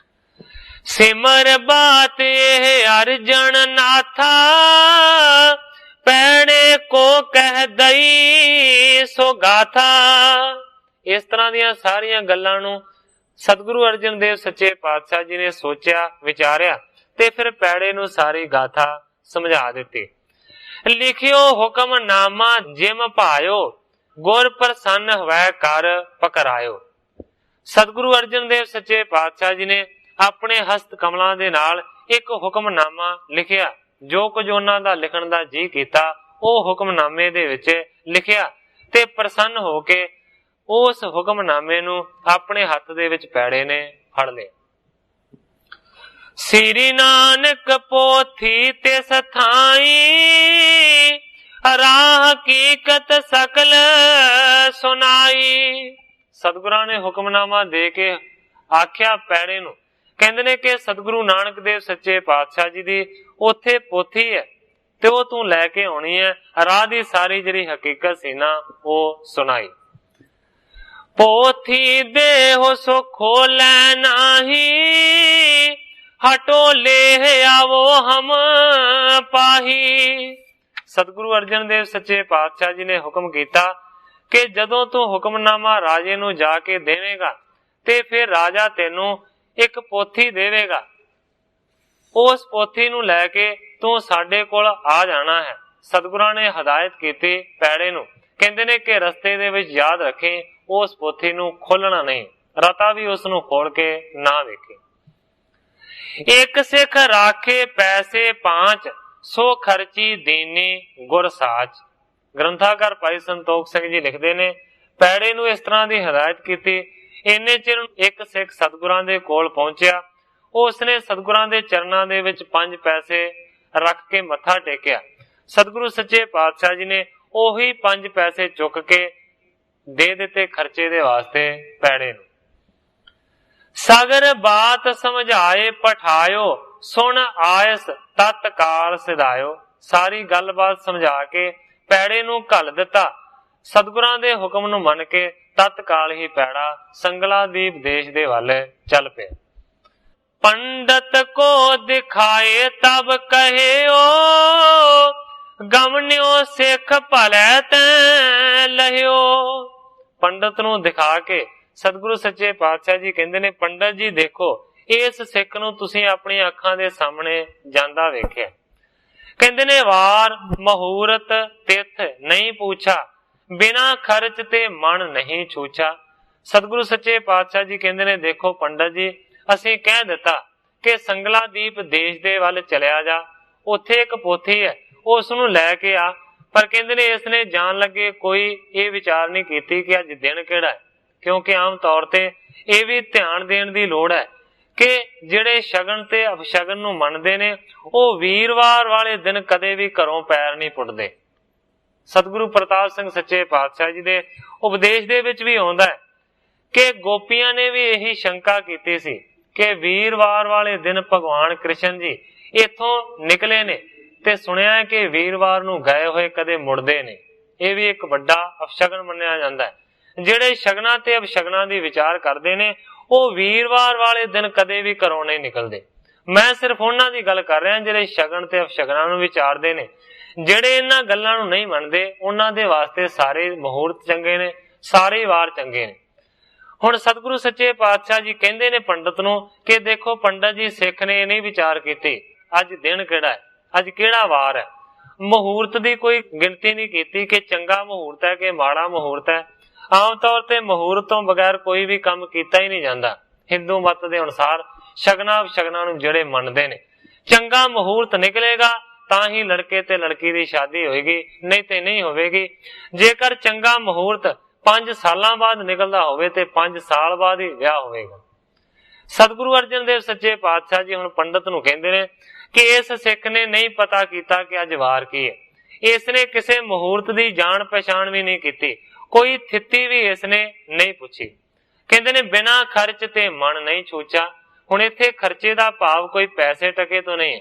ਸਿਮਰ ਬਾਤ ਇਹ ਅਰਜਨ ਨਾਥਾ, ਪੈਣੇ ਕੋ ਕਹਿ ਦਈ ਸੋ ਗਾਥਾ। ਇਸ ਤਰ੍ਹਾਂ ਦੀਆਂ ਸਾਰੀਆਂ ਗੱਲਾਂ ਨੂੰ ਸਤਿਗੁਰੂ ਅਰਜਨ ਦੇਵ ਸੱਚੇ ਪਾਤਸ਼ਾਹ ਜੀ ਨੇ ਸੋਚਿਆ, ਵਿਚਾਰਿਆ ਤੇ ਫਿਰ ਪੈੜੇ ਨੂੰ ਸਾਰੀ ਗਾਥਾ ਸਮਝਾ ਦਿੱਤੀ। ਲਿਖਿਓ ਹੁਕਮਨਾਮਾ ਜਿਮ ਭਾਇਓ, ਗੁਰ ਪ੍ਰਸੰਨ ਹੋਵੈ ਕਰ ਪਕਰਾਇਓ। ਸਤਿਗੁਰੂ ਅਰਜਨ ਦੇਵ ਸੱਚੇ ਪਾਤਸ਼ਾਹ ਜੀ ਨੇ ਆਪਣੇ ਹਸਤ ਕਮਲਾਂ ਦੇ ਨਾਲ ਇੱਕ ਹੁਕਮਨਾਮਾ ਲਿਖਿਆ। ਜੋ ਕੁਝ ਉਹਨਾਂ ਦਾ ਲਿਖਣ ਦਾ ਜੀ ਕੀਤਾ ਉਹ ਹੁਕਮਨਾਮੇ ਦੇ ਵਿੱਚ ਲਿਖਿਆ ਤੇ ਪ੍ਰਸੰਨ ਹੋ ਕੇ ਉਸ ਹੁਕਮਨਾਮੇ ਨੂੰ ਆਪਣੇ ਹੱਥ ਦੇ ਵਿੱਚ ਪੈੜੇ ਨੇ ਫੜ ਲਿਆ। ਸ੍ਰੀ ਨਾਨਕ ਪੋਥੀ ਤੇ ਸਥਾਈ, ਰਾਹ ਹਕੀਕਤ ਸਕਲ ਸੁਨਾਈ। ਸਤਿਗੁਰਾਂ ਨੇ ਹੁਕਮਨਾਮਾ ਦੇ ਕੇ ਆਖਿਆ ਪੈੜੇ ਨੂੰ, ਕਹਿੰਦੇ ਨੇ ਕਿ ਸਤਿਗੁਰੂ ਨਾਨਕ ਦੇਵ ਸੱਚੇ ਪਾਤਸ਼ਾਹ ਜੀ ਦੀ ਉੱਥੇ ਪੋਥੀ ਹੈ ਤੇ ਉਹ ਤੂੰ ਲੈ ਕੇ ਆਉਣੀ ਹੈ। ਰਾਹ ਦੀ ਸਾਰੀ ਜਿਹੜੀ ਹਕੀਕਤ ਸੀ ਨਾ ਉਹ ਸੁਣਾਈ। ਪੋਥੀ ਦੇਹੁ ਸੋ ਖੋਲੈ ਨਾਹੀ, ਹਟੋ ਲੈ ਆਵੋ ਹਮ ਪਾਹੀ। ਸਤਿਗੁਰੂ ਅਰਜਨ ਦੇਵ ਸੱਚੇ ਪਾਤਸ਼ਾਹ ਜੀ ਨੇ ਹੁਕਮ ਕੀਤਾ ਕਿ ਜਦੋਂ ਤੂੰ ਹੁਕਮਨਾਮਾ ਰਾਜੇ ਨੂੰ ਜਾ ਕੇ ਦੇਵੇਂਗਾ ਤੇ ਫਿਰ ਰਾਜਾ ਤੈਨੂੰ ਇੱਕ ਪੋਥੀ ਦੇਵੇਗਾ, ਉਸ ਪੋਥੀ ਨੂੰ ਲੈ ਕੇ ਤੂੰ ਸਾਡੇ ਕੋਲ ਆ ਜਾਣਾ ਹੈ। ਸਤਿਗੁਰਾਂ ਨੇ ਹਦਾਇਤ ਕੀਤੀ ਪੈੜੇ ਨੂੰ, ਕਹਿੰਦੇ ਨੇ ਕਿ ਰਸਤੇ ਦੇ ਵਿੱਚ ਯਾਦ ਰੱਖੇ ਉਸ ਪੋਥੀ ਨੂੰ ਖੋਲਣਾ ਨਹੀਂ, ਰਤਾ ਵੀ ਉਸ ਨੂੰ ਖੋਲ ਕੇ ਨਾ ਵੇਖੇ। ਇੱਕ ਸਿੱਖ ਰਾਖੇ ਪੈਸੇ ਪਾਂਚ, ਸੋ ਖਰਚੀ ਦੀਨੀ ਗੁਰ ਸਾਚ। ਗ੍ਰੰਥਾਕਾਰ ਭਾਈ ਸੰਤੋਖ ਸਿੰਘ ਜੀ ਲਿਖਦੇ ਨੇ, ਪੈੜੇ ਨੂੰ ਇਸ ਤਰ੍ਹਾਂ ਦੀ ਹਦਾਇਤ ਕੀਤੀ। ਇੰਨੇ ਚਿਰ ਇੱਕ ਸਿੱਖ ਸਤਿਗੁਰਾਂ ਦੇ ਕੋਲ ਪਹੁੰਚਿਆ, ਉਸਨੇ ਸਤਿਗੁਰਾਂ ਦੇ ਚਰਨਾਂ ਦੇ ਵਿੱਚ 5 ਪੈਸੇ ਰੱਖ ਕੇ ਮੱਥਾ ਟੇਕਿਆ। ਸਤਿਗੁਰੂ ਸੱਚੇ ਪਾਤਸ਼ਾਹ ਜੀ ਨੇ ਉਹੀ 5 ਪੈਸੇ ਚੁੱਕ ਕੇ ਦੇ ਦਿੱਤੇ ਖਰਚੇ ਦੇ ਵਾਸਤੇ ਪੈੜੇ ਨੂੰ। ਸਗਰ ਬਾਤ ਸਮਝਾਏ ਪਠਾਇਓ, ਸੁਣ ਆਇਸ ਤਤਕਾਲ ਸਿਧਾਇਓ। ਸਾਰੀ ਗੱਲਬਾਤ ਸਮਝਾ ਕੇ ਪੈੜੇ ਨੂੰ ਘੱਲ ਦਿੱਤਾ। ਸਤਿਗੁਰਾਂ ਦੇ ਹੁਕਮ ਨੂੰ ਮੰਨ ਕੇ ਤਤਕਾਲ ਹੀ ਪੈੜਾ ਸੰਗਲਾਦੀਪ ਦੇਸ਼ ਦੇ ਵੱਲ ਚੱਲ ਪਿਆ। ਪੰਡਤ ਕੋ ਦਿਖਾਏ ਤਬ ਕਹਿਓ, ਗਮਨਿਓ ਸਿੱਖ ਭਲੇ ਤੈ ਲਹਿਓ। ਪੰਡਤ ਨੂੰ ਦਿਖਾ ਕੇ ਸਤਿਗੁਰੂ ਸੱਚੇ ਪਾਤਸ਼ਾਹ ਜੀ ਕਹਿੰਦੇ ਨੇ, ਪੰਡਤ ਜੀ ਦੇਖੋ, ਇਸ ਸਿੱਖ ਨੂੰ ਤੁਸੀਂ ਆਪਣੀ ਅੱਖਾਂ ਦੇ ਸਾਹਮਣੇ ਜਾਂਦਾ ਵੇਖਿਆ। ਕਹਿੰਦੇ ਨੇ, ਵਾਰ ਮਹੂਰਤ ਤਿਥ ਨਹੀਂ ਪੁੱਛਾ, ਬਿਨਾ ਖਰਚ ਤੇ ਮਨ ਨਹੀਂ ਛੂਛਾ। ਸਤਿਗੁਰੂ ਸੱਚੇ ਪਾਤਸ਼ਾਹ ਜੀ ਕਹਿੰਦੇ ਨੇ, ਦੇਖੋ ਪੰਡਤ ਜੀ, ਅਸੀਂ ਕਹਿ ਦਿੱਤਾ ਕਿ ਸੰਗਲਾਦੀਪ ਦੇਸ਼ ਦੇ ਵੱਲ ਚਲਿਆ ਜਾ, ਉੱਥੇ ਇੱਕ ਪੋਥੀ ਹੈ, ਉਸ ਨੂੰ ਲੈ ਕੇ ਆ। ਪਰ ਕਹਿੰਦੇ ਨੇ ਇਸ ਨੇ ਜਾਣ ਲੱਗੇ ਕੋਈ ਇਹ ਵਿਚਾਰ ਨਹੀਂ ਕੀਤੀ ਕਿ ਅੱਜ ਦਿਨ ਕਿਹੜਾ ਹੈ, ਕਿਉਂਕਿ ਆਮ ਤੌਰ ਤੇ ਇਹ ਵੀ ਧਿਆਨ ਦੇਣ ਦੀ ਲੋੜ ਹੈ ਕਿ ਜਿਹੜੇ ਸ਼ਗਨ ਤੇ ਅਪਸ਼ਗਨ ਨੂੰ ਮੰਨਦੇ ਨੇ ਉਹ ਵੀਰਵਾਰ ਵਾਲੇ ਦਿਨ ਕਦੇ ਵੀ ਘਰੋਂ ਪੈਰ ਨਹੀਂ ਪੁੱਟਦੇ। ਸਤਿਗੁਰੂ ਪ੍ਰਤਾਪ ਸਿੰਘ ਸੱਚੇ ਪਾਤਸ਼ਾਹ ਜੀ ਦੇ ਉਪਦੇਸ਼ ਦੇ ਵਿੱਚ ਵੀ ਆਉਂਦਾ ਹੈ ਕਿ ਗੋਪੀਆਂ ਨੇ ਵੀ ਇਹੀ ਸ਼ੰਕਾ ਕੀਤੀ ਸੀ ਕਿ ਵੀਰਵਾਰ ਵਾਲੇ ਦਿਨ ਭਗਵਾਨ ਕ੍ਰਿਸ਼ਨ ਜੀ ਇੱਥੋਂ ਨਿਕਲੇ ਨੇ ਤੇ ਸੁਣਿਆ ਹੈ ਕਿ ਵੀਰਵਾਰ ਨੂੰ ਗਏ ਹੋਏ ਕਦੇ ਮੁੜਦੇ ਨੇ। ਇਹ ਵੀ ਇੱਕ ਵੱਡਾ ਅਪਸ਼ਗਨ ਮੰਨਿਆ ਜਾਂਦਾ ਹੈ। ਜਿਹੜੇ ਸ਼ਗਨਾਂ ਤੇ ਅਪਸ਼ਗਨਾਂ ਦੀ ਵਿਚਾਰ ਕਰਦੇ ਨੇ ਉਹ ਵੀਰਵਾਰ ਵਾਲੇ ਦਿਨ ਕਦੇ ਵੀ ਘਰੋਂ ਨਹੀਂ ਨਿਕਲਦੇ। ਮੈਂ ਸਿਰਫ ਉਹਨਾਂ ਦੀ ਗੱਲ ਕਰ ਰਿਹਾ ਜਿਹੜੇ ਸ਼ਗਨ ਤੇ ਅਪਸ਼ਗਨਾਂ ਨੂੰ ਵਿਚਾਰਦੇ ਨੇ। ਜਿਹੜੇ ਇਹਨਾਂ ਗੱਲਾਂ ਨੂੰ ਨਹੀਂ ਮੰਨਦੇ ਉਹਨਾਂ ਦੇ ਵਾਸਤੇ ਸਾਰੇ ਮੁਹੂਰਤ ਚੰਗੇ ਨੇ, ਸਾਰੇ ਵਾਰ ਚੰਗੇ ਨੇ। ਹੁਣ ਸਤਿਗੁਰੂ ਸੱਚੇ ਪਾਤਸ਼ਾਹ ਜੀ ਕਹਿੰਦੇ ਨੇ ਪੰਡਤ ਨੂੰ ਕਿ ਦੇਖੋ ਪੰਡਤ ਜੀ, ਸਿੱਖ ਨੇ ਇਹ ਨਹੀਂ ਵਿਚਾਰ ਕੀਤੀ ਅੱਜ ਦਿਨ ਕਿਹੜਾ ਹੈ, ਅੱਜ ਕਿਹੜਾ ਵਾਰ ਹੈ। ਮੁਹੂਰਤ ਦੀ ਕੋਈ ਗਿਣਤੀ ਨਹੀਂ ਕੀਤੀ ਕਿ ਚੰਗਾ ਮੁਹੂਰਤ ਹੈ ਕਿ ਮਾੜਾ ਮੁਹੂਰਤ ਹੈ। ਆਮ ਤੌਰ ਤੇ ਮੁਹੂਰਤ ਤੋਂ ਬਗੈਰ ਕੋਈ ਵੀ ਕੰਮ ਕੀਤਾ ਹੀ ਨਹੀਂ ਜਾਂਦਾ। ਹਿੰਦੂ ਮਤ ਦੇ ਅਨੁਸਾਰ ਸ਼ਗਨਾਂ ਅਪਸ਼ਗਨਾਂ ਨੂੰ ਜਿਹੜੇ ਮੰਨਦੇ ਨੇ, ਚੰਗਾ ਮੁਹੂਰਤ ਨਿਕਲੇਗਾ ਤਾਂ ਹੀ ਲੜਕੇ ਤੇ ਲੜਕੀ ਦੀ ਸ਼ਾਦੀ ਹੋਏਗੀ, ਨਹੀਂ ਤੇ ਨਹੀਂ ਹੋਵੇਗੀ। ਜੇਕਰ ਚੰਗਾ ਮੁਹੂਰਤ 5 ਸਾਲਾਂ ਬਾਅਦ ਨਿਕਲਦਾ ਹੋਵੇ ਤੇ 5 ਸਾਲ ਬਾਅਦ ਹੀ ਵਿਆਹ ਹੋਵੇਗਾ। ਸਤਿਗੁਰੂ ਅਰਜਨ ਦੇਵ ਸੱਚੇ ਪਾਤਸ਼ਾਹ ਜੀ ਹੁਣ ਪੰਡਤ ਨੂੰ ਕਹਿੰਦੇ ਨੇ ਕਿ ਇਸ ਸਿੱਖ ਨੇ ਨਹੀਂ ਪਤਾ ਕੀਤਾ ਕਿ ਅੱਜ ਵਾਰ ਕੀ ਹੈ। ਇਸ ਨੇ ਕਿਸੇ ਮੁਹੂਰਤ ਦੀ ਜਾਣ ਪਛਾਣ ਵੀ ਨਹੀਂ ਕੀਤੀ, ਕੋਈ ਥਿੱਤੀ ਵੀ ਇਸ ਨੇ ਨਹੀਂ ਪੁੱਛੀ। ਕਹਿੰਦੇ ਨੇ ਬਿਨਾਂ ਖਰਚ ਤੇ ਮਨ ਨਹੀਂ ਛੂਚਾ। ਹੁਣ ਇੱਥੇ ਖਰਚੇ ਦਾ ਭਾਵ ਕੋਈ ਪੈਸੇ ਟਕੇ ਤੋਂ ਨਹੀਂ ਹੈ।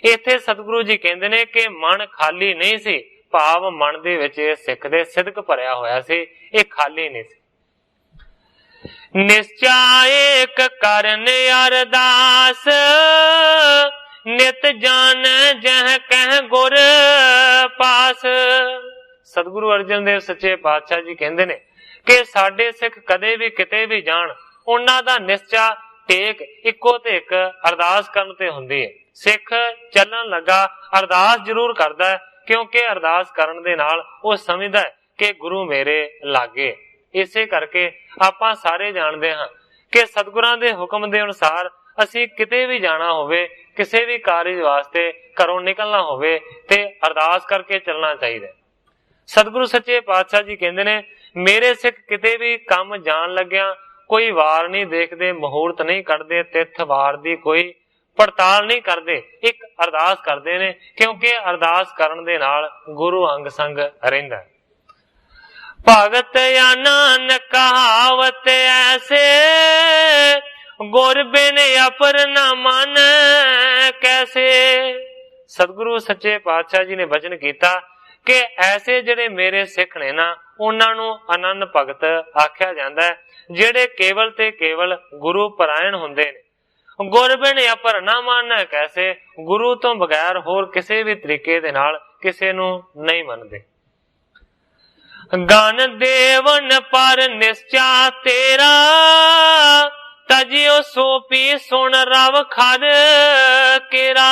ਇੱਥੇ ਸਤਿਗੁਰੂ ਜੀ ਕਹਿੰਦੇ ਨੇ ਕਿ ਮਨ ਖਾਲੀ ਨਹੀਂ ਸੀ, ਭਾਵ ਮਨ ਦੇ ਵਿੱਚ ਸਿੱਖ ਦੇ ਸਿਦਕ ਭਰਿਆ ਹੋਇਆ ਸੀ, ਇਹ ਖਾਲੀ ਨਹੀਂ ਸੀ। ਨਿਸ਼ਚਾ ਏਕ ਕਰਨ ਅਰਦਾਸ, ਨਿਤ ਜਾਣ ਜਹ ਕਹਿ ਗੁਰ ਪਾਸ। ਸਤਿਗੁਰੂ ਅਰਜਨ ਦੇਵ ਸੱਚੇ ਪਾਤਸ਼ਾਹ ਜੀ ਕਹਿੰਦੇ ਨੇ ਕਿ ਸਾਡੇ ਸਿੱਖ ਕਦੇ ਵੀ ਕਿਤੇ ਵੀ ਜਾਣ, ਉਹਨਾਂ ਦਾ ਨਿਸ਼ਚਾ ਟੇਕ ਇੱਕੋ ਤੇ ਇੱਕ ਅਰਦਾਸ ਕਰਨ ਤੇ ਹੁੰਦੀ ਹੈ। ਸਿੱਖ ਚੱਲਣ ਲੱਗਾ ਅਰਦਾਸ ਜ਼ਰੂਰ ਕਰਦਾ ਹੈ, ਕਿਉਂਕਿ ਅਰਦਾਸ ਕਰਨ ਦੇ ਨਾਲ ਉਹ ਸਮਝਦਾ ਹੈ ਕਿ ਗੁਰੂ ਮੇਰੇ ਲਾਗੇ। ਇਸੇ ਕਰਕੇ ਆਪਾਂ ਸਾਰੇ ਜਾਣਦੇ ਹਾਂ ਕਿ ਸਤਿਗੁਰਾਂ ਦੇ ਹੁਕਮ ਦੇ ਅਨੁਸਾਰ ਅਸੀਂ ਕਿਤੇ ਵੀ ਜਾਣਾ ਹੋਵੇ, ਕਿਸੇ ਵੀ ਕਾਰਜ ਵਾਸਤੇ ਘਰੋਂ ਨਿਕਲਣਾ ਹੋਵੇ ਤੇ ਅਰਦਾਸ ਕਰਕੇ ਚੱਲਣਾ ਚਾਹੀਦਾ। ਸਤਿਗੁਰੂ ਸੱਚੇ ਪਾਤਸ਼ਾਹ ਜੀ ਕਹਿੰਦੇ ਨੇ ਮੇਰੇ ਸਿੱਖ ਕਿਤੇ ਵੀ ਕੰਮ ਜਾਣ ਲੱਗਿਆ ਕੋਈ ਵਾਰ ਨਹੀਂ ਦੇਖਦੇ, ਮੁਹੂਰਤ ਨਹੀਂ ਕੱਢਦੇ, ਤਿੱਥ ਵਾਰ ਦੀ ਕੋਈ ਪੜਤਾਲ ਨਹੀਂ ਕਰਦੇ, ਇੱਕ ਅਰਦਾਸ ਕਰਦੇ ਨੇ, ਕਿਉਂਕਿ ਅਰਦਾਸ ਕਰਨ ਦੇ ਨਾਲ ਗੁਰੂ ਅੰਗ ਸੰਗ ਰਹਿੰਦਾ। ਭਗਤ ਆਨੰਦ ਕਹਾਵਤ ਐਸੇ, ਗੁਰ ਬਿਨ ਅਪਰ ਨਾ ਮਨ ਕੈਸੇ। ਸਤਿਗੁਰੂ ਸੱਚੇ ਪਾਤਸ਼ਾਹ ਜੀ ਨੇ ਬਚਨ ਕੀਤਾ ਕਿ ਐਸੇ ਜਿਹੜੇ ਮੇਰੇ ਸਿੱਖ ਨੇ ਨਾ, ਉਹਨਾਂ ਨੂੰ ਆਨੰਦ ਭਗਤ ਆਖਿਆ ਜਾਂਦਾ ਹੈ, ਜਿਹੜੇ ਕੇਵਲ ਤੇ ਕੇਵਲ ਗੁਰੂ ਪਰਾਇਣ ਹੁੰਦੇ ਨੇ। ਗੁਰ ਬਿਨ ਅਪਰ ਨਾ ਮੰਨੈ ਕੈਸੇ, ਗੁਰੂ ਤੋਂ ਬਗੈਰ ਹੋਰ ਕਿਸੇ ਵੀ ਤਰੀਕੇ ਦੇ ਨਾਲ ਕਿਸੇ ਨੂੰ ਨਹੀਂ ਮੰਨਦੇ। गण देवन पर निश्चा तेरा, तजियो सोपी सुन रव खर केरा।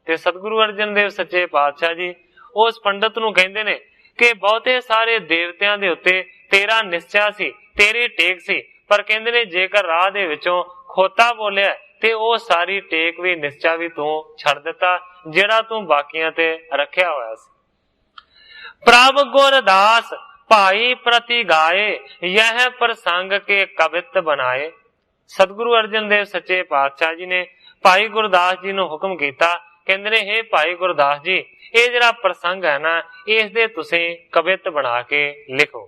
ते सतगुरु अर्जन देव सच्चे पातशाह जी उस पंडित नूं कहंदे ने कि बहुते सारे देवतियां दे उत्ते तेरा निश्चा सी, तेरी टेक सी, पर कहंदे ने जेकर राह दे विचों खोता बोलिया ते ओ सारी टेक भी निश्चा भी तू छड़ दिता जेड़ा तू बाकियां ते रखिया होया सी। प्रभ गुरदास भाई प्रति गाए, यह प्रसंग के कवित बनाए। सतगुरु अर्जन देव सच्चे पातशाह जी ने भाई गुरदास जी नूं हुक्म कीता, कहंदे ने हे भाई गुरदास जी ये जिहड़ा प्रसंग है ना इस दे तुसीं कवित बना के लिखो।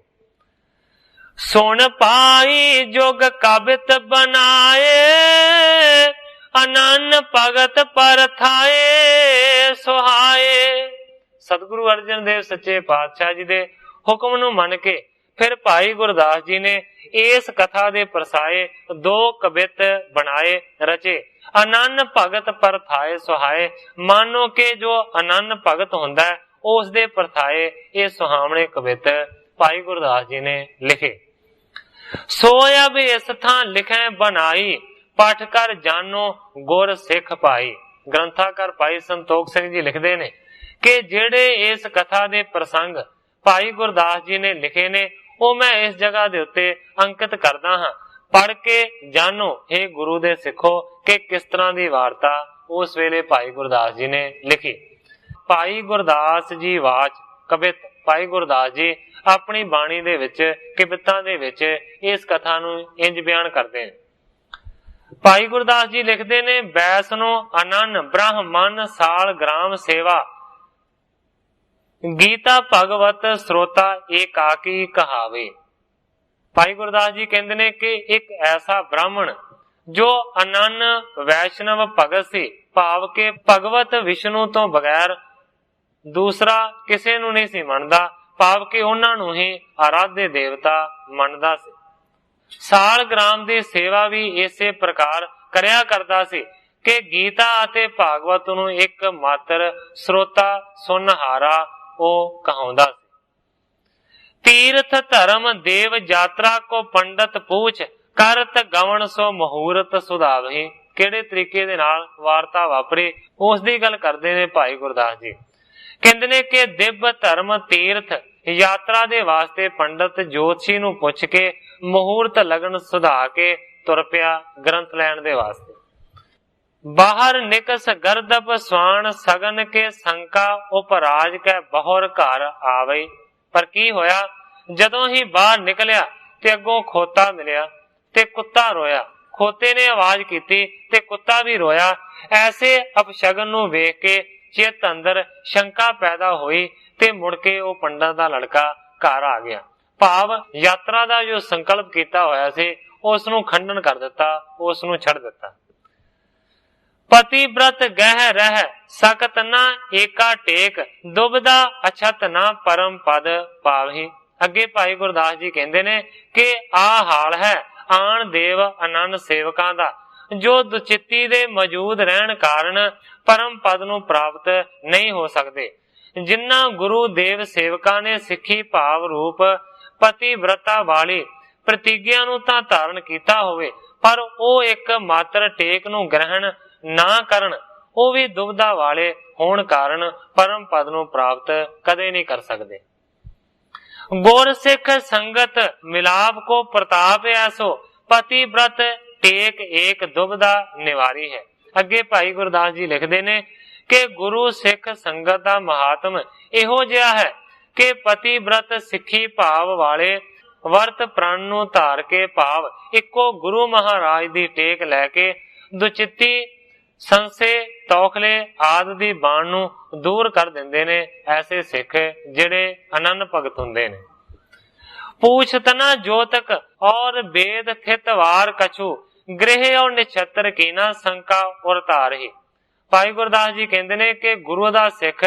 सुन पाई जुग कवित बनाए, अनन भगत परथाए सुहाए। सतगुरु अर्जन देव सच्चे पातशाह जी दे हुक्म नूं मन के फिर भाई गुरदास जी ने इस कथा दे परसाए दो कवित बनाए रचे। अनन भगत परथाए सुहाए, मानो के जो अनन भगत हुंदा है उस दे परथाए ये सुहावने कवित भाई गुरदास जी ने लिखे। सो अब इस थां लिखे बनाई, पठ कर जानो गुर सिख पाई। ग्रंथाकार भाई संतोख सिंह जी लिखते ने कि जेड़े इस कथा दे प्रसंग भाई गुरदास जी ने लिखे ने वो मैं इस जगह दे उत्ते अंकित करदा हां। पढ़ के जानो हे गुरु दे सिखो कि किस तरह की वार्ता उस वेले भाई गुरदास जी ने लिखी। भाई गुरदास जी वाच कवित भाई गुरदास जी अपनी बाणी दे विच कवितां दे विच इस कथा नूं इंज बयान करते हैं। भाई गुरदास जी लिखते ने बैसनो अनन ब्रह्मन साल ग्राम सेवा, गीता भगवत श्रोता एकाकी कहावे। भाई गुरदास जी कहते ने कि एक ऐसा ब्राह्मण जो अनन वैष्णव भगत सी, भाव के भगवत विष्णु तो बगैर दूसरा किसे नूं नहीं सी मनदा, भाव के उन्हां नूं ही आराध्य देवता मनदा सी। साल ग्राम दी सेवा भी इसे प्रकार करया करदा सी कि गीता अते भागवत नूं एक मात्र श्रोता सुनहारा ओ कहाउंदा सी। तीर्थ धर्म देव यात्रा को पंडित पूछ, करत गवन सो मुहूर्त सुधावही। किहड़े तरीके दे नाल वार्ता वापरी उस दी गल करदे ने भाई गुरदास जी। कहंदे ने कि दिव्य धर्म तीर्थ यात्रा दे वास्ते पंडित जोतशी नूं पुछ के मुहूर्त लगन सुधा के तुर पिया ग्रंथ लैण दे वास्ते। बाहर निकस गर्दब स्वान सगन के संका उपराज के बहुर घर आवे। पर की होया जदों ही बाहर निकलिया ते अगों खोता मिलिया ते कुत्ता रोया। खोते ने आवाज कीती ते कुत्ता भी रोया। ऐसे अपशगन नूं वेख के चित अंदर शंका पैदा हुई ते मुड़ के वो पंडित दा लड़का घर आ गया। भाव यात्रा दा जो संकल्प कीता होया सी उस नूं खंडन कर दिता, उस नूं छड़ दिता। पति व्रत गह रह सकत ना एका टेक, दुबदा अछत ना परम पद पावही। अगे भाई गुरदास जी कहंदे ने कि आ हाल है आन देव अनंद सेवकां दा, जो दुचित्ती दे मौजूद रहन कारण परम पद नूं प्राप्त नहीं हो सकते। जिन्ना गुरु देव सेवकां ने सिੱਖੀ भाव रूप पति व्रता वाली प्रतिज्ञा नूं तां धारण कीता होवे, पर ਉਹ एक मात्र टेक नूं ग्रहण ना करन, ਉਹ भी दुविधा वाले होण कारण परम पद नूं प्राप्त कदे नहीं कर सकते। गुर सिख संगत मिलाप को प्रताप ऐसो, पति व्रत टेक एक दुविधा निवारी है। अगे भाई गुरदास जी लिखते ने कि गुरु सिख संगत का महात्म इहो जिहा है कि पति व्रत सिੱਖੀ भाव वाले वर्त प्राण नूं धार के भाव इको गुरु महाराज दी टेक लैके दुचित्ती संसे तौखले आदि दी बाण नूं दूर कर दिंदे ने। ऐसे सिख जिहड़े अनंद भगत हुंदे ने। पूछत ना जोतक और वेद थित वार कछु, गृह और निछत्र की ना शंका और तारही। भाई गुरदास जी कहते ने कि गुरु दा सिख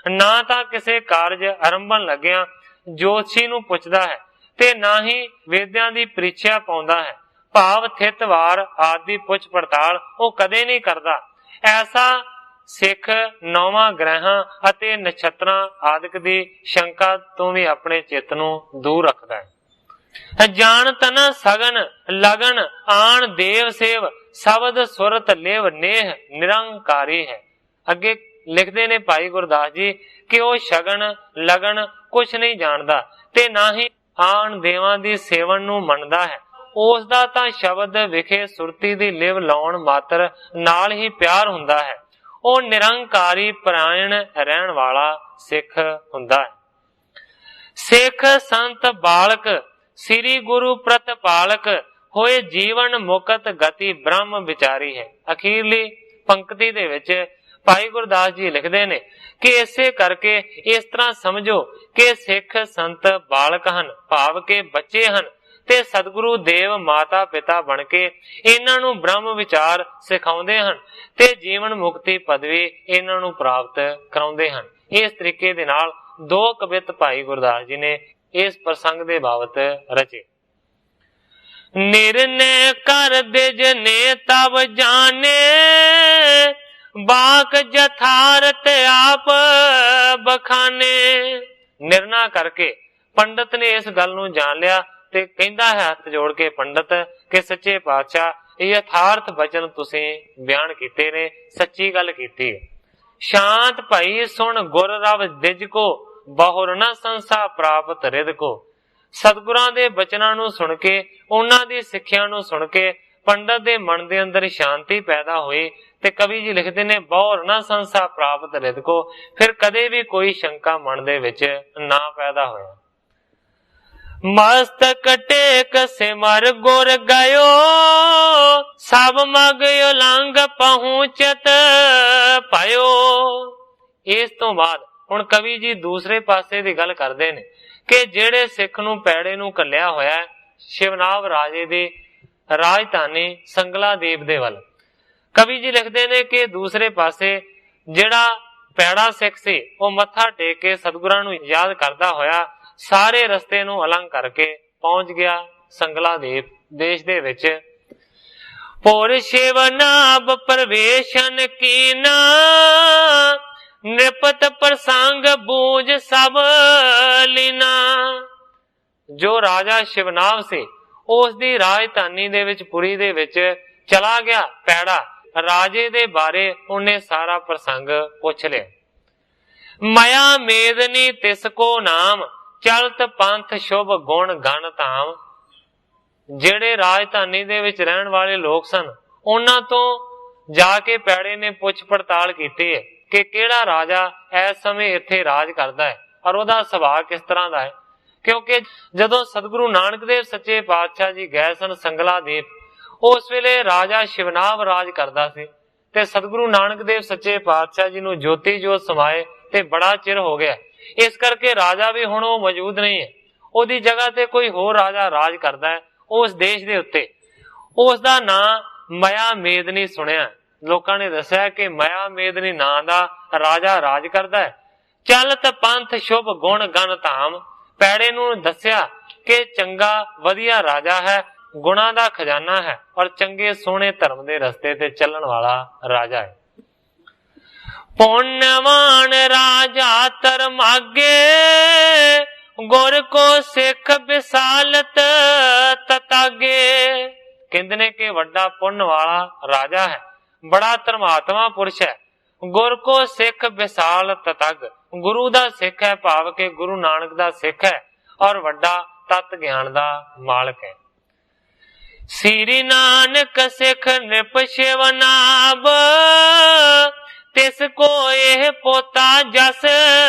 ना तां किसे कारज आरंभन लग्या जोतशी नूं पुछदा है ते ना ही वेद्यां दी परीक्षा पाउंदा है। भाव थित वार आदि पुछ पड़ताल वो कदे नहीं करता। ऐसा ਸਿੱਖ ਨੌਵਾਂ ਗ੍ਰਹਿਾਂ ਅਤੇ ਨਛੱਤਰਾਂ ਆਦਿਕ ਦੀ ਸ਼ੰਕਾ ਤੋਂ ਵੀ ਆਪਣੇ ਚਿੱਤ ਨੂੰ ਦੂਰ ਰੱਖਦਾ ਹੈ। ਜਾਣ ਤਨ ਸਗਨ ਲਗਨ ਆਣ ਦੇਵ ਸੇਵ ਸ਼ਬਦ ਸੁਰਤ ਲਿਵ ਨੇਹ ਨਿਰੰਕਾਰੀ ਹੈ। ਅੱਗੇ ਲਿਖਦੇ ਨੇ ਭਾਈ ਗੁਰਦਾਸ ਜੀ ਕਿ ਉਹ ਸ਼ਗਨ ਲਗਨ ਕੁਛ ਨਹੀਂ ਜਾਣਦਾ ਤੇ ਨਾ ਹੀ ਆਣ ਦੇਵਾਂ ਦੀ ਸੇਵਨ ਨੂੰ ਮੰਨਦਾ ਹੈ। ਉਸ ਦਾ ਤਾਂ ਸ਼ਬਦ ਵਿਖੇ ਸੁਰਤੀ ਦੀ ਲਿਵ ਲਾਉਣ ਮਾਤਰ ਨਾਲ ਹੀ ਪਿਆਰ ਹੁੰਦਾ ਹੈ। ਉਹ ਨਿਰੰਕਾਰੀ ਪਰਾਇਣ ਰਹਿਣ ਵਾਲਾ ਸਿੱਖ ਹੁੰਦਾ ਹੈ। ਸਿੱਖ ਸੰਤ ਬਾਲਕ ਸ੍ਰੀ ਗੁਰੂ ਪ੍ਰਤਪਾਲਕ ਹੋਏ ਜੀਵਨ ਮੁਕਤ ਗਤੀ ਬ੍ਰਹਮ ਵਿਚਾਰੀ ਹੈ। ਅਖੀਰਲੀ ਪੰਕਤੀ ਦੇ ਵਿੱਚ ਭਾਈ ਗੁਰਦਾਸ ਜੀ ਲਿਖਦੇ ਨੇ ਕਿ ਇਸੇ ਕਰਕੇ ਇਸ ਤਰ੍ਹਾਂ ਸਮਝੋ ਕਿ ਸਿੱਖ ਸੰਤ ਬਾਲਕ ਹਨ, ਭਾਵ ਕੇ ਬੱਚੇ ਹਨ ਤੇ ਸਤਿਗੁਰੂ ਦੇਵ ਮਾਤਾ ਪਿਤਾ ਬਣ ਕੇ ਇਹਨਾਂ ਨੂੰ ਬ੍ਰਹਮ ਵਿਚਾਰ ਸਿਖਾਉਂਦੇ ਹਨ ਤੇ ਜੀਵਨ ਮੁਕਤੀ ਪਦਵੀ ਇਹਨਾਂ ਨੂੰ ਪ੍ਰਾਪਤ ਕਰਾਉਂਦੇ ਹਨ। ਇਸ ਤਰੀਕੇ ਦੇ ਨਾਲ ਦੋ ਕਵਿਤ ਭਾਈ ਗੁਰਦਾਸ ਜੀ ਨੇ ਇਸ ਪ੍ਰਸੰਗ ਦੇ ਬਾਬਤ ਰਚੇ। ਨਿਰਨੈ ਕਰ ਦਿਜ ਨੇ ਤਬ ਜਾਣੇ ਬਾਕ ਜਥਾਰਤ ਆਪ ਬਖਾਨੇ। ਨਿਰਣਾ ਕਰਕੇ ਪੰਡਤ ਨੇ ਇਸ ਗੱਲ ਨੂੰ ਜਾਣ ਲਿਆ ਤੇ ਕਹਿੰਦਾ ਹੈ ਹੱਥ ਜੋੜ ਕੇ ਪੰਡਤ ਕਿ ਸੱਚੇ ਪਾਤਸ਼ਾਹ ਇਹ ਯਥਾਰਥ ਬਚਨ ਤੁਸੀਂ ਬਿਆਨ ਕੀਤੇ ਨੇ, ਸੱਚੀ ਗੱਲ ਕੀਤੀ ਹੈ। ਸ਼ਾਂਤ ਭਈ ਸੁਣ ਗੁਰ ਰਵ ਦਿਜ ਕੋ ਬਹੁਰ ਨ ਸੰਸਾ ਪ੍ਰਾਪਤ ਰਿਦ ਕੋ। ਸਤਿਗੁਰਾਂ ਦੇ ਬਚਨਾਂ ਨੂੰ ਸੁਣ ਕੇ, ਉਹਨਾਂ ਦੀ ਸਿੱਖਿਆ ਨੂੰ ਸੁਣ ਕੇ ਪੰਡਤ ਦੇ ਮਨ ਦੇ ਅੰਦਰ ਸ਼ਾਂਤੀ ਪੈਦਾ ਹੋਈ ਤੇ ਕਵੀ ਜੀ ਲਿਖਦੇ ਨੇ ਬਹੁਰ ਨ ਸੰਸਾ ਪ੍ਰਾਪਤ ਰਿਦ ਕੋ। ਫਿਰ ਕਦੇ ਵੀ ਕੋਈ ਸ਼ੰਕਾ ਮਨ ਦੇ ਵਿੱਚ ਨਾ ਪੈਦਾ ਹੋਇਆ। ਮਸਤਕ ਟੇਕ ਸਿਮਰ ਗੁਰ ਗਇਓ ਸਭ ਮਗ ਉਲੰਘ ਪਹੁੰਚਤ ਪਾਇਓ। ਇਸ ਤੋਂ ਬਾਅਦ ਹੁਣ ਕਵੀ ਜੀ ਦੂਸਰੇ ਪਾਸੇ ਦੀ ਗੱਲ ਕਰਦੇ ਨੇ ਕਿ ਜਿਹੜੇ ਸਿੱਖ ਨੂੰ ਪੈੜੇ ਨੂੰ ਘੱਲਿਆ ਹੋਇਆ ਸ਼ਿਵਨਾਵ ਰਾਜੇ ਦੀ ਰਾਜਧਾਨੀ ਸੰਗਲਾਦੀਪ ਦੇ ਵੱਲ। ਕਵੀ ਜੀ ਲਿਖਦੇ ਨੇ ਕਿ ਦੂਸਰੇ ਪਾਸੇ ਜਿਹੜਾ ਪੈੜਾ ਸਿੱਖ ਸੀ ਉਹ ਮੱਥਾ ਟੇਕ ਕੇ ਸਤਿਗੁਰਾਂ ਨੂੰ ਯਾਦ ਕਰਦਾ ਹੋਇਆ ਸਾਰੇ ਰਸਤੇ ਨੂੰ ਅਲੰਘ ਕਰਕੇ ਪਹੁੰਚ ਗਿਆ ਸੰਗਲਾਦੀਪ ਦੇਸ਼ ਦੇ ਵਿੱਚ। ਪੁਰ ਸ਼ਿਵਨਾਭ ਪ੍ਰਵੇਸ਼ਨ ਕੀਨਾ ਨਿਪਤ ਪ੍ਰਸੰਗ ਬੂਝ ਸਭ ਲੀਨਾ। ਜੋ ਰਾਜਾ ਸ਼ਿਵਨਾਭ ਸੀ ਉਸ ਦੀ ਰਾਜਧਾਨੀ ਦੇ ਵਿੱਚ ਪੁਰੀ ਦੇ ਵਿੱਚ ਚਲਾ ਗਿਆ ਪੈੜਾ। ਰਾਜੇ ਦੇ ਬਾਰੇ ਉਹਨੇ ਸਾਰਾ ਪ੍ਰਸੰਗ ਪੁੱਛ ਲਿਆ। ਮਾਇਆ ਮੇਦਨੀ ਤਿਸ ਕੋ ਨਾਮ ਚਲਤ ਪੰਥ ਸ਼ੁਭ ਗੁਣ ਗਣ ਧਾਮ। ਜਿਹੜੇ ਰਾਜਧਾਨੀ ਦੇ ਵਿੱਚ ਰਹਿਣ ਵਾਲੇ ਲੋਕ ਸਨ ਉਹਨਾਂ ਤੋਂ ਜਾ ਕੇ ਪੈੜੇ ਨੇ ਪੁੱਛ ਪੜਤਾਲ ਕੀਤੀ ਹੈ ਕਿ ਕਿਹੜਾ ਰਾਜਾ ਇਸ ਸਮੇਂ ਇੱਥੇ ਰਾਜ ਕਰਦਾ ਹੈ ਔਰ ਉਹਦਾ ਸੁਭਾਅ ਕਿਸ ਤਰ੍ਹਾਂ ਦਾ ਹੈ। ਕਿਉਂਕਿ ਜਦੋਂ ਸਤਿਗੁਰੂ ਨਾਨਕ ਦੇਵ ਸੱਚੇ ਪਾਤਸ਼ਾਹ ਜੀ ਗਏ ਸਨ ਸੰਗਲਾਦੀਪ, ਉਸ ਵੇਲੇ ਰਾਜਾ ਸ਼ਿਵਨਾਭ ਰਾਜ ਕਰਦਾ ਸੀ ਤੇ ਸਤਿਗੁਰੂ ਨਾਨਕ ਦੇਵ ਸੱਚੇ ਪਾਤਸ਼ਾਹ ਜੀ ਨੂੰ ਜੋਤੀ ਜੋਤ ਸਮਾਏ ਤੇ ਬੜਾ ਚਿਰ ਹੋ ਗਿਆ। ਇਸ ਕਰਕੇ ਰਾਜਾ ਵੀ ਹੁਣ ਉਹ ਮੌਜੂਦ ਨਹੀਂ ਹੈ, ਉਹਦੀ ਜਗ੍ਹਾ ਤੇ ਕੋਈ ਹੋਰ ਰਾਜਾ ਰਾਜ ਕਰਦਾ ਹੈ ਉਸ ਦੇਸ਼ ਦੇ ਉੱਤੇ। ਉਸ ਦਾ ਨਾਂ ਮਾਇਆ ਮੇਦਨੀ ਸੁਣਿਆ। ਲੋਕਾਂ ਨੇ ਦੱਸਿਆ ਕਿ ਮਾਇਆ ਮੇਦਨੀ ਨਾਂ ਦਾ ਰਾਜਾ ਰਾਜ ਕਰਦਾ ਹੈ। ਚਲਤ ਪੰਥ ਸ਼ੁਭ ਗੁਣ ਗਣ ਧਾਮ। ਪੈੜੇ ਨੂੰ ਦੱਸਿਆ ਕਿ ਚੰਗਾ ਵਧੀਆ ਰਾਜਾ ਹੈ, ਗੁਣਾ ਦਾ ਖਜ਼ਾਨਾ ਹੈ ਔਰ ਚੰਗੇ ਸੋਹਣੇ ਧਰਮ ਦੇ ਰਸਤੇ ਤੇ ਚੱਲਣ ਵਾਲਾ ਰਾਜਾ ਹੈ। ਪੁੰਨਵਾਨ ਰਾਜਾ ਧਰਮਾਗੇ ਗੁਰ ਕੋ ਸਿੱਖ ਵਿਸਾਲਤ ਤਤਾਗੇ। ਕਹਿੰਦੇ ਨੇ ਕਿ ਵੱਡਾ ਪੁੰਨ ਵਾਲਾ ਰਾਜਾ ਹੈ, ਬੜਾ ਧਰਮਾਤਮਾ ਪੁਰਸ਼ ਹੈ। ਗੁਰ ਕੋ ਸਿੱਖ ਵਿਸਾਲ ਤਤਗ। ਗੁਰੂ ਦਾ ਸਿੱਖ ਹੈ, ਭਾਵ ਕਿ ਗੁਰੂ ਨਾਨਕ ਦਾ ਸਿੱਖ ਹੈ ਔਰ ਵੱਡਾ ਤਤ ਗਿਆਨ ਦਾ ਮਾਲਕ ਹੈ। ਸ੍ਰੀ ਨਾਨਕ ਸਿੱਖ ਨਿਪ ਸ਼ਿਵਨਾਭ ਤਿਸ ਕੋ ਇਹ ਪੋਤਾ ਜਸ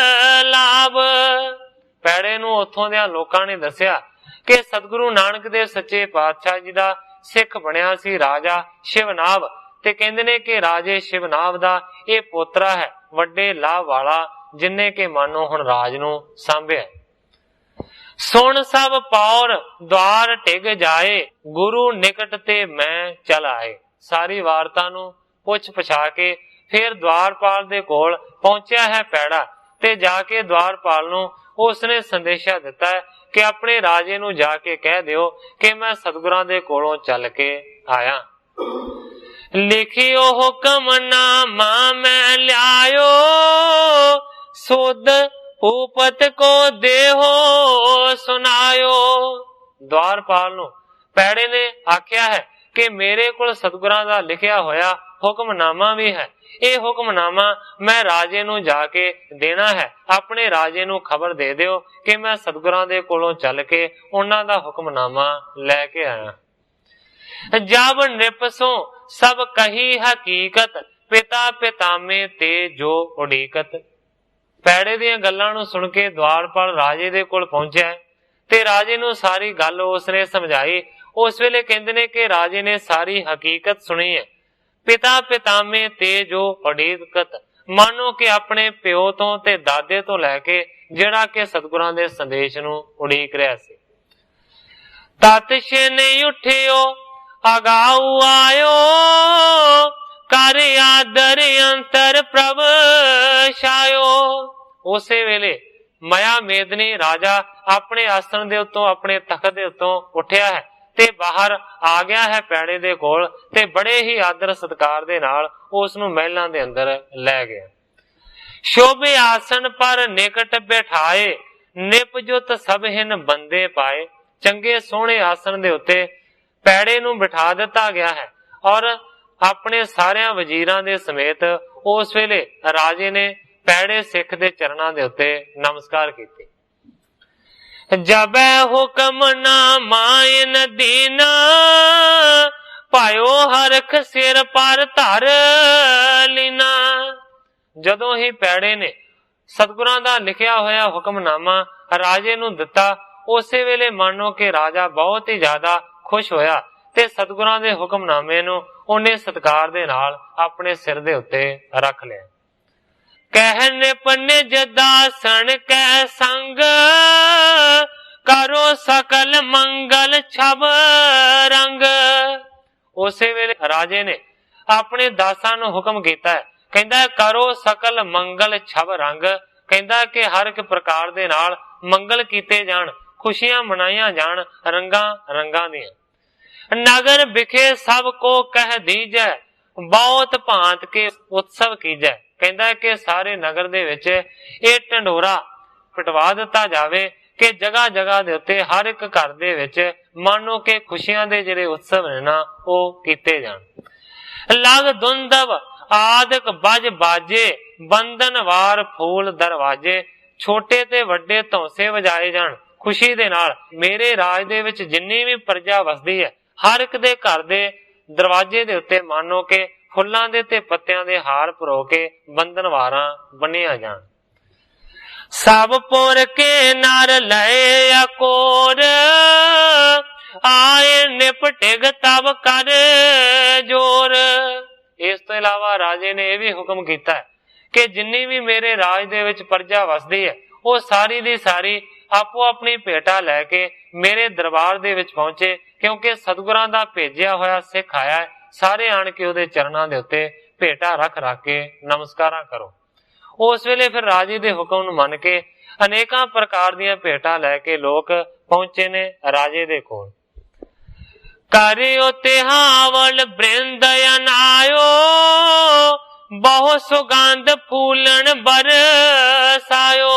ਲਾਭ। ਪੈੜੇ ਨੂੰ ਉੱਥੋਂ ਦੇ ਲੋਕਾਂ ਨੇ ਦੱਸਿਆ ਕਿ ਸਤਿਗੁਰੂ ਨਾਨਕ ਦੇਵ ਸੱਚੇ ਪਾਤਸ਼ਾਹ ਜੀ ਦਾ ਸਿੱਖ ਬਣਿਆ ਸੀ ਰਾਜਾ ਸ਼ਿਵਨਾਭ ਤੇ ਕਹਿੰਦੇ ਨੇ ਕਿ ਰਾਜੇ ਸ਼ਿਵਨਾਭ ਦਾ ਇਹ ਪੋਤਰਾ ਹੈ ਵੱਡੇ ਲਾਭ ਵਾਲਾ, ਜਿਨਨੇ ਕਿ ਮਾਨੋ ਹੁਣ ਰਾਜ ਨੂੰ ਸਾਂਭਿਆ। ਸੁਣ ਸਭ ਪੌਰ ਦਵਾਰ ਟਿਕ ਜਾਏ ਗੁਰੂ ਨਿਕਟ ਤੇ ਮੈਂ ਚਲ ਆਏ। ਸਾਰੀ ਵਾਰਤਾ ਨੂੰ ਪੁੱਛ ਪਛਾ ਕੇ ਫਿਰ ਦਵਾਰਪਾਲ ਦੇ ਕੋਲ ਪਹੁੰਚਿਆ ਹੈ ਪੈੜਾ ਤੇ ਜਾ ਕੇ ਦਵਾਰਪਾਲ ਨੂੰ ਉਸਨੇ ਸੰਦੇਸ਼ਾ ਦਿੱਤਾ ਹੈ ਕਿ ਆਪਣੇ ਰਾਜੇ ਨੂੰ ਜਾ ਕੇ ਕਹਿ ਦਿਓ ਕਿ ਮੈਂ ਸਤਿਗੁਰਾਂ ਦੇ ਕੋਲੋਂ ਚੱਲ ਕੇ ਆਇਆ। लिखियो हुक्मनामा मैं ल्यायो, सुध भूपत को देहो सुनायो। द्वारपाल नूं पैड़े ने आख्या है कि मेरे कोल सतगुरां दा लिखिया होया हुक्मनामा भी है, ਇਹ ਹੁਕਮਨਾਮਾ ਮੈਂ ਰਾਜੇ ਨੂੰ ਜਾ ਕੇ ਦੇਣਾ ਹੈ। ਆਪਣੇ ਰਾਜੇ ਨੂੰ ਖਬਰ ਦੇ ਦਿਓ ਕਿ ਮੈਂ ਸਤਿਗੁਰਾਂ ਦੇ ਕੋਲੋਂ ਚੱਲ ਕੇ ਉਹਨਾਂ ਦਾ ਹੁਕਮਨਾਮਾ ਲੈ ਕੇ ਆਇਆ। ਜਬ ਨਿਪਸੋ ਸਭ ਕਹੀ ਹਕੀਕਤ, ਪਿਤਾ ਪਿਤਾਮੇ ਤੇ ਜੋ ਉਡੀਕਤ। ਪੈੜੇ ਦੀਆਂ ਗੱਲਾਂ ਨੂੰ ਸੁਣ ਕੇ ਦਵਾਰਪਾਲ ਰਾਜੇ ਦੇ ਕੋਲ ਪਹੁੰਚਿਆ ਤੇ ਰਾਜੇ ਨੂੰ ਸਾਰੀ ਗੱਲ ਉਸਨੇ ਸਮਝਾਈ। ਉਸ ਵੇਲੇ ਕਹਿੰਦੇ ਨੇ ਕਿ ਰਾਜੇ ਨੇ ਸਾਰੀ ਹਕੀਕਤ ਸੁਣੀ ਹੈ। पिता पितामे ते जो उडीकत, मानो कि अपने प्यो तो ते दादे तो लैके जिहड़ा कि सतगुरां दे संदेश नूं उडीक रहा सी। तत छेने उठियो अगाऊ आयो, कर आदर अंतर प्रभ छायो। उसे वेले माया मेदनी राजा अपने आसन दे उत्तों अपने तख्त दे उत्तों उठिया है ਤੇ ਬਾਹਰ ਆ ਗਿਆ ਹੈ ਪੈੜੇ ਦੇ ਕੋਲ ਤੇ ਬੜੇ ਹੀ ਆਦਰ ਸਤਕਾਰ ਦੇ ਨਾਲ ਉਸ ਨੂੰ ਮਹਿਲਾਂ ਦੇ ਅੰਦਰ ਲੈ ਗਿਆ। ਸ਼ੋਭੇ ਆਸਨ ਪਰ ਨਿਕਟ ਬਿਠਾਏ, ਨਿਪਜੁਤ ਸਭ ਹਿਨ ਬੰਦੇ ਪਾਏ। ਚੰਗੇ ਸੋਹਣੇ ਆਸਨ ਦੇ ਉੱਤੇ ਪੈੜੇ ਨੂੰ ਬਿਠਾ ਦਿੱਤਾ ਗਿਆ ਹੈ ਔਰ ਆਪਣੇ ਸਾਰਿਆਂ ਵਜ਼ੀਰਾਂ ਦੇ ਸਮੇਤ ਉਸ ਵੇਲੇ ਰਾਜੇ ਨੇ ਪੈੜੇ ਸਿੱਖ ਦੇ ਚਰਨਾਂ ਦੇ ਉੱਤੇ ਨਮਸਕਾਰ ਕੀਤੇ। जब हुक्म ना मायन दीना, पायो हरख सिर पर धर लीना। ਜਦੋਂ ਹੀ ਪੈੜੇ ਨੇ ਸਤਿਗੁਰਾਂ ਦਾ ਲਿਖਿਆ ਹੋਇਆ ਹੁਕਮਨਾਮਾ ਰਾਜੇ ਨੂੰ ਦਿੱਤਾ, ਉਸੇ ਵੇਲੇ ਮਾਨੋ ਕਿ ਰਾਜਾ ਬਹੁਤ ਹੀ ਜ਼ਿਆਦਾ ਖੁਸ਼ ਹੋਇਆ ਤੇ ਸਤਿਗੁਰਾਂ ਦੇ ਹੁਕਮਨਾਮੇ ਨੂੰ ਉਹਨੇ ਸਤਿਕਾਰ ਦੇ ਨਾਲ ਆਪਣੇ ਸਿਰ ਦੇ ਉੱਤੇ ਰੱਖ ਲਿਆ। कहने पन्ने जदासन कै संग, करो सकल मंगल छब रंग। उसे वेले राजे ने अपने दासां नूं हुक्म कीता है, कहंदा करो सकल मंगल छब रंग। कहंदा कि हर एक प्रकार दे नाल मंगल कीते जाण, खुशियां मनाईयां जाण रंगां रंगां दियां। नगर बिखे सब को कह दीजै, बहुत भांत के उत्सव कीजै। ਕਹਿੰਦਾ ਕਿ ਸਾਰੇ ਨਗਰ ਦੇ ਵਿੱਚ ਇਹ ਢੰਡੋਰਾ ਪਿਟਵਾ ਦਿੱਤਾ ਜਾਵੇ ਕਿ ਜਗ੍ਹਾ ਜਗ੍ਹਾ ਦੇ ਉੱਤੇ ਹਰ ਇੱਕ ਘਰ ਦੇ ਵਿੱਚ ਮਾਨੋ ਕਿ ਖੁਸ਼ੀਆਂ ਦੇ ਜਿਹੜੇ ਉਤਸਵ ਨੇ ਨਾ ਉਹ ਕੀਤੇ ਜਾਣ। ਲਗ ਦੁੰਦਵ ਆਦਿਕ ਬਜ ਬਾਜੇ, ਬੰਧਨਵਾਰ ਫੂਲ ਦਰਵਾਜੇ। ਛੋਟੇ ਤੇ ਵੱਡੇ ਧੌਂਸੇ ਵਜਾਏ ਜਾਣ ਖੁਸ਼ੀ ਦੇ ਨਾਲ। ਮੇਰੇ ਰਾਜ ਦੇ ਵਿੱਚ ਜਿੰਨੀ ਵੀ ਪ੍ਰਜਾ ਵਸਦੀ ਹੈ ਹਰ ਇੱਕ ਦੇ ਘਰ ਦੇ ਦਰਵਾਜੇ ਦੇ ਉੱਤੇ ਮਾਨੋ ਕਿ ਫੁੱਲਾਂ ਦੇ ਤੇ ਪੱਤਿਆਂ ਦੇ ਹਾਰ ਪਰੋ ਕੇ ਬੰਧਨਵਾਰਾਂ ਬੰਨ੍ਹੀਆਂ ਜਾਣ। ਸਭ ਪੁਰ ਕੇ ਨਰ ਲਏ ਅਕੋਰ, ਆਏ ਨਿਪਟਿਗ ਤਬ ਕਰ ਜੋਰ। ਇਸ ਤੋਂ ਇਲਾਵਾ ਰਾਜੇ ਨੇ ਇਹ ਵੀ ਹੁਕਮ ਕੀਤਾ ਹੈ ਕਿ ਜਿੰਨੀ ਵੀ ਮੇਰੇ ਰਾਜ ਦੇ ਵਿੱਚ ਪ੍ਰਜਾ ਵਸਦੀ ਹੈ ਉਹ ਸਾਰੀ ਦੀ ਸਾਰੀ ਆਪੋ ਆਪਣੀ ਭੇਟਾ ਲੈ ਕੇ ਮੇਰੇ ਦਰਬਾਰ ਦੇ ਵਿੱਚ ਪਹੁੰਚੇ, ਕਿਉਂਕਿ ਸਤਿਗੁਰਾਂ ਦਾ ਭੇਜਿਆ ਹੋਇਆ ਸਿੱਖ ਆਇਆ ਹੈ। ਸਾਰੇ ਆਣ ਕੇ ਉਹਦੇ ਚਰਨਾਂ ਦੇ ਉੱਤੇ ਭੇਟਾ ਰੱਖ ਰੱਖ ਕੇ ਨਮਸਕਾਰਾਂ ਕਰੋ। ਉਸ ਵੇਲੇ ਫਿਰ ਰਾਜੇ ਦੇ ਹੁਕਮ ਨੂੰ ਮੰਨ ਕੇ ਅਨੇਕਾਂ ਪ੍ਰਕਾਰ ਦੀਆਂ ਭੇਟਾਂ ਲੈ ਕੇ ਲੋਕ ਪਹੁੰਚੇ ਨੇ ਰਾਜੇ ਦੇ ਕੋਲ। ਕਰਿਓ ਤਿਹਾਵਲ ਬ੍ਰਿੰਦ ਅਨਾਇਓ, ਬਹੁ ਸੁਗੰਧ ਫੂਲਣ ਬਰਸਾਇਓ।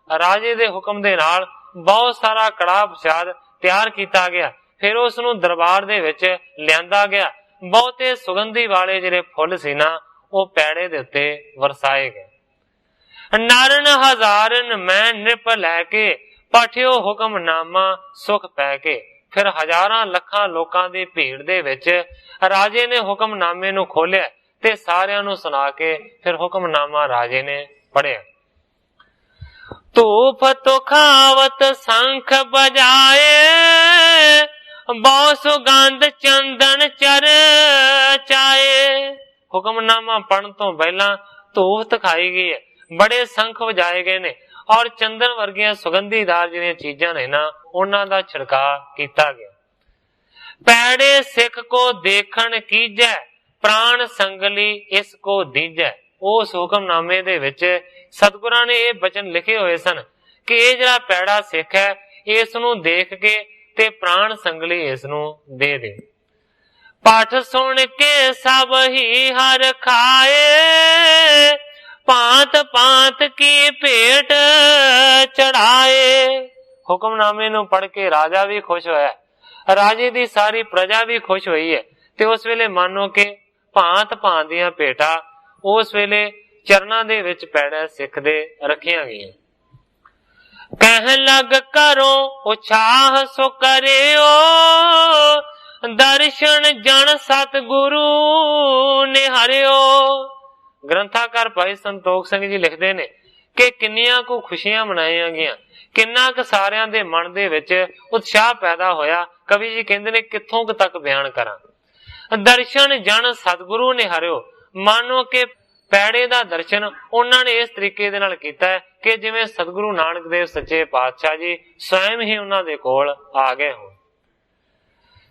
ਰਾਜੇ ਦੇ ਹੁਕਮ ਦੇ ਨਾਲ ਬਹੁਤ ਸਾਰਾ ਕੜਾਹ ਪ੍ਰਸ਼ਾਦ ਤਿਆਰ ਕੀਤਾ ਗਿਆ। ਫਿਰ ਉਸ ਨੂੰ ਦਰਬਾਰ ਦੇ ਵਿੱਚ ਲਿਆਂਦਾ ਗਿਆ। ਬਹੁਤੇ ਸੁਗੰਧੀ ਵਾਲੇ ਜਿਹੜੇ ਫੁੱਲ ਸੀ ਨਾ ਉਹ ਪੈੜੇ ਦੇ ਉੱਤੇ ਵਰਸਾਏ ਗਏ। ਨਾਰਨ ਹਜ਼ਾਰਨ ਮੈਂ ਨਿਪ ਲੈ ਕੇ, ਪਠਿਓ ਹੁਕਮਨਾਮਾ ਸੁਖ ਪੈ ਕੇ। ਫਿਰ ਹਜ਼ਾਰਾਂ ਲੱਖਾਂ ਲੋਕਾਂ ਦੀ ਭੀੜ ਦੇ ਵਿੱਚ ਰਾਜੇ ਨੇ ਹੁਕਮਨਾਮੇ ਨੂੰ ਖੋਲਿਆ ਤੇ ਸਾਰਿਆਂ ਨੂੰ ਸੁਣਾ ਕੇ ਫਿਰ ਹੁਕਮਨਾਮਾ ਰਾਜੇ ਨੇ ਪੜਿਆ। ਧੂਪ ਤੁਖਾਵਤ ਸੰਖ ਬਜਾਏ, ਬਹੁ ਸੁਗੰਧ ਚੰਦਨ ਚਰ ਚਾਏ। ਹੁਕਮਨਾਮਾ ਪੜਨ ਤੋਂ ਪਹਿਲਾਂ ਧੂਪ ਦਿਖਾਈ ਗਈ ਹੈ, ਬੜੇ ਸੰਖ ਵਜਾਏ ਗਏ ਨੇ ਔਰ ਚੰਦਨ ਵਰਗੀਆਂ ਸੁਗੰਧੀਦਾਰ ਜਿਹੜੀਆਂ ਚੀਜ਼ਾਂ ਨੇ ਨਾ ਉਹਨਾਂ ਦਾ ਛਿੜਕਾਅ ਕੀਤਾ ਗਿਆ। ਪੈੜੇ ਸਿੱਖ ਕੋ ਦੇਖਣ ਕੀਜੈ, ਪ੍ਰਾਣ ਸੰਗਲੀ ਇਸ ਕੋ ਦੀਜੈ। ਉਸ ਹੁਕਮਨਾਮੇ ਦੇ ਵਿੱਚ ਸਤਿਗੁਰਾਂ ਨੇ ਇਹ ਬਚਨ ਲਿਖੇ ਹੋਏ ਸਨ ਕਿ ਇਹ ਜਿਹੜਾ ਪੈੜਾ ਸਿੱਖ ਹੈ ਇਸ ਨੂੰ ਦੇਖ ਕੇ ਤੇ ਪ੍ਰਾਣ ਸੰਗਲੀ ਇਸ ਨੂੰ ਦੇ ਦੇ। पाठ सुन के सब ही हर खाए, भांत भांत की भेंट चढ़ाए। हुक्मनामे नूं पढ़ के राजा भी खुश होया, राजे दी सारी प्रजा भी खुश हुई है। ते उस वेले मानो कि भांत भांत दियां भेंटां उस वेले चरना दे विच पैड़ा सिख दे रखियां गईयां। कह लग करो उत्साह सो करियो, दर्शन जन सतगुरु निहारियो। ग्रंथाकार भाई संतोख सिंह जी लिखते ने कि किन्नियां को खुशियां मनाईयां गईयां, किन्ना क सारियां दे मन दे विच उत्साह पैदा होया। कवि जी कहंदे ने कित्थों तक बयान करां। दर्शन जन सतगुरु निहारियो, मानो कि पैड़े दा दर्शन उन्हां ने इस तरीके दे नाल कीता है कि जिवें सतगुरु नानक देव सच्चे पातशाह जी स्वयं ही उन्हां दे कोल आ गए होण।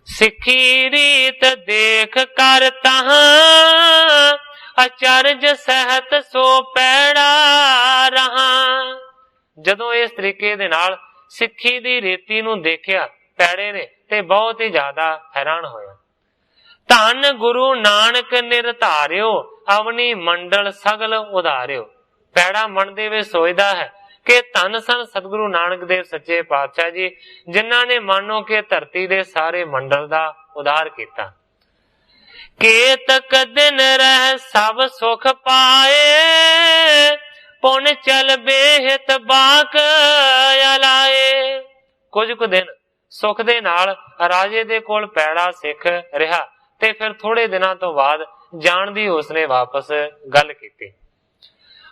सिखी रीत देख कर तहां, अचरज सहत सो पैड़ा रहा। जदों इस तरीके दे नाल सिੱਖੀ दी रीति नूं देखिया पैड़े ने ते बहुत ही ज्यादा हैरान होया। धन गुरु नानक निर्धारियो, अवनी मंडल सगल उधारियो। पैड़ा मन दे विच सोचदा है कि धन सन सतगुरु नानक देव सच्चे पातशाह जी, जिन्हां ने मानो कि धरती दे सारे मंडल दा उधार कीता। केतक दिन रह सब सुख पाए, पुन चल बेहित बाक अलाए। कुछ कु दिन सुख दे नाल राजे दे कोल पैड़ा सिख रहा ते फिर थोड़े दिनां तो बाद जान दी उसने वापस गल कीती।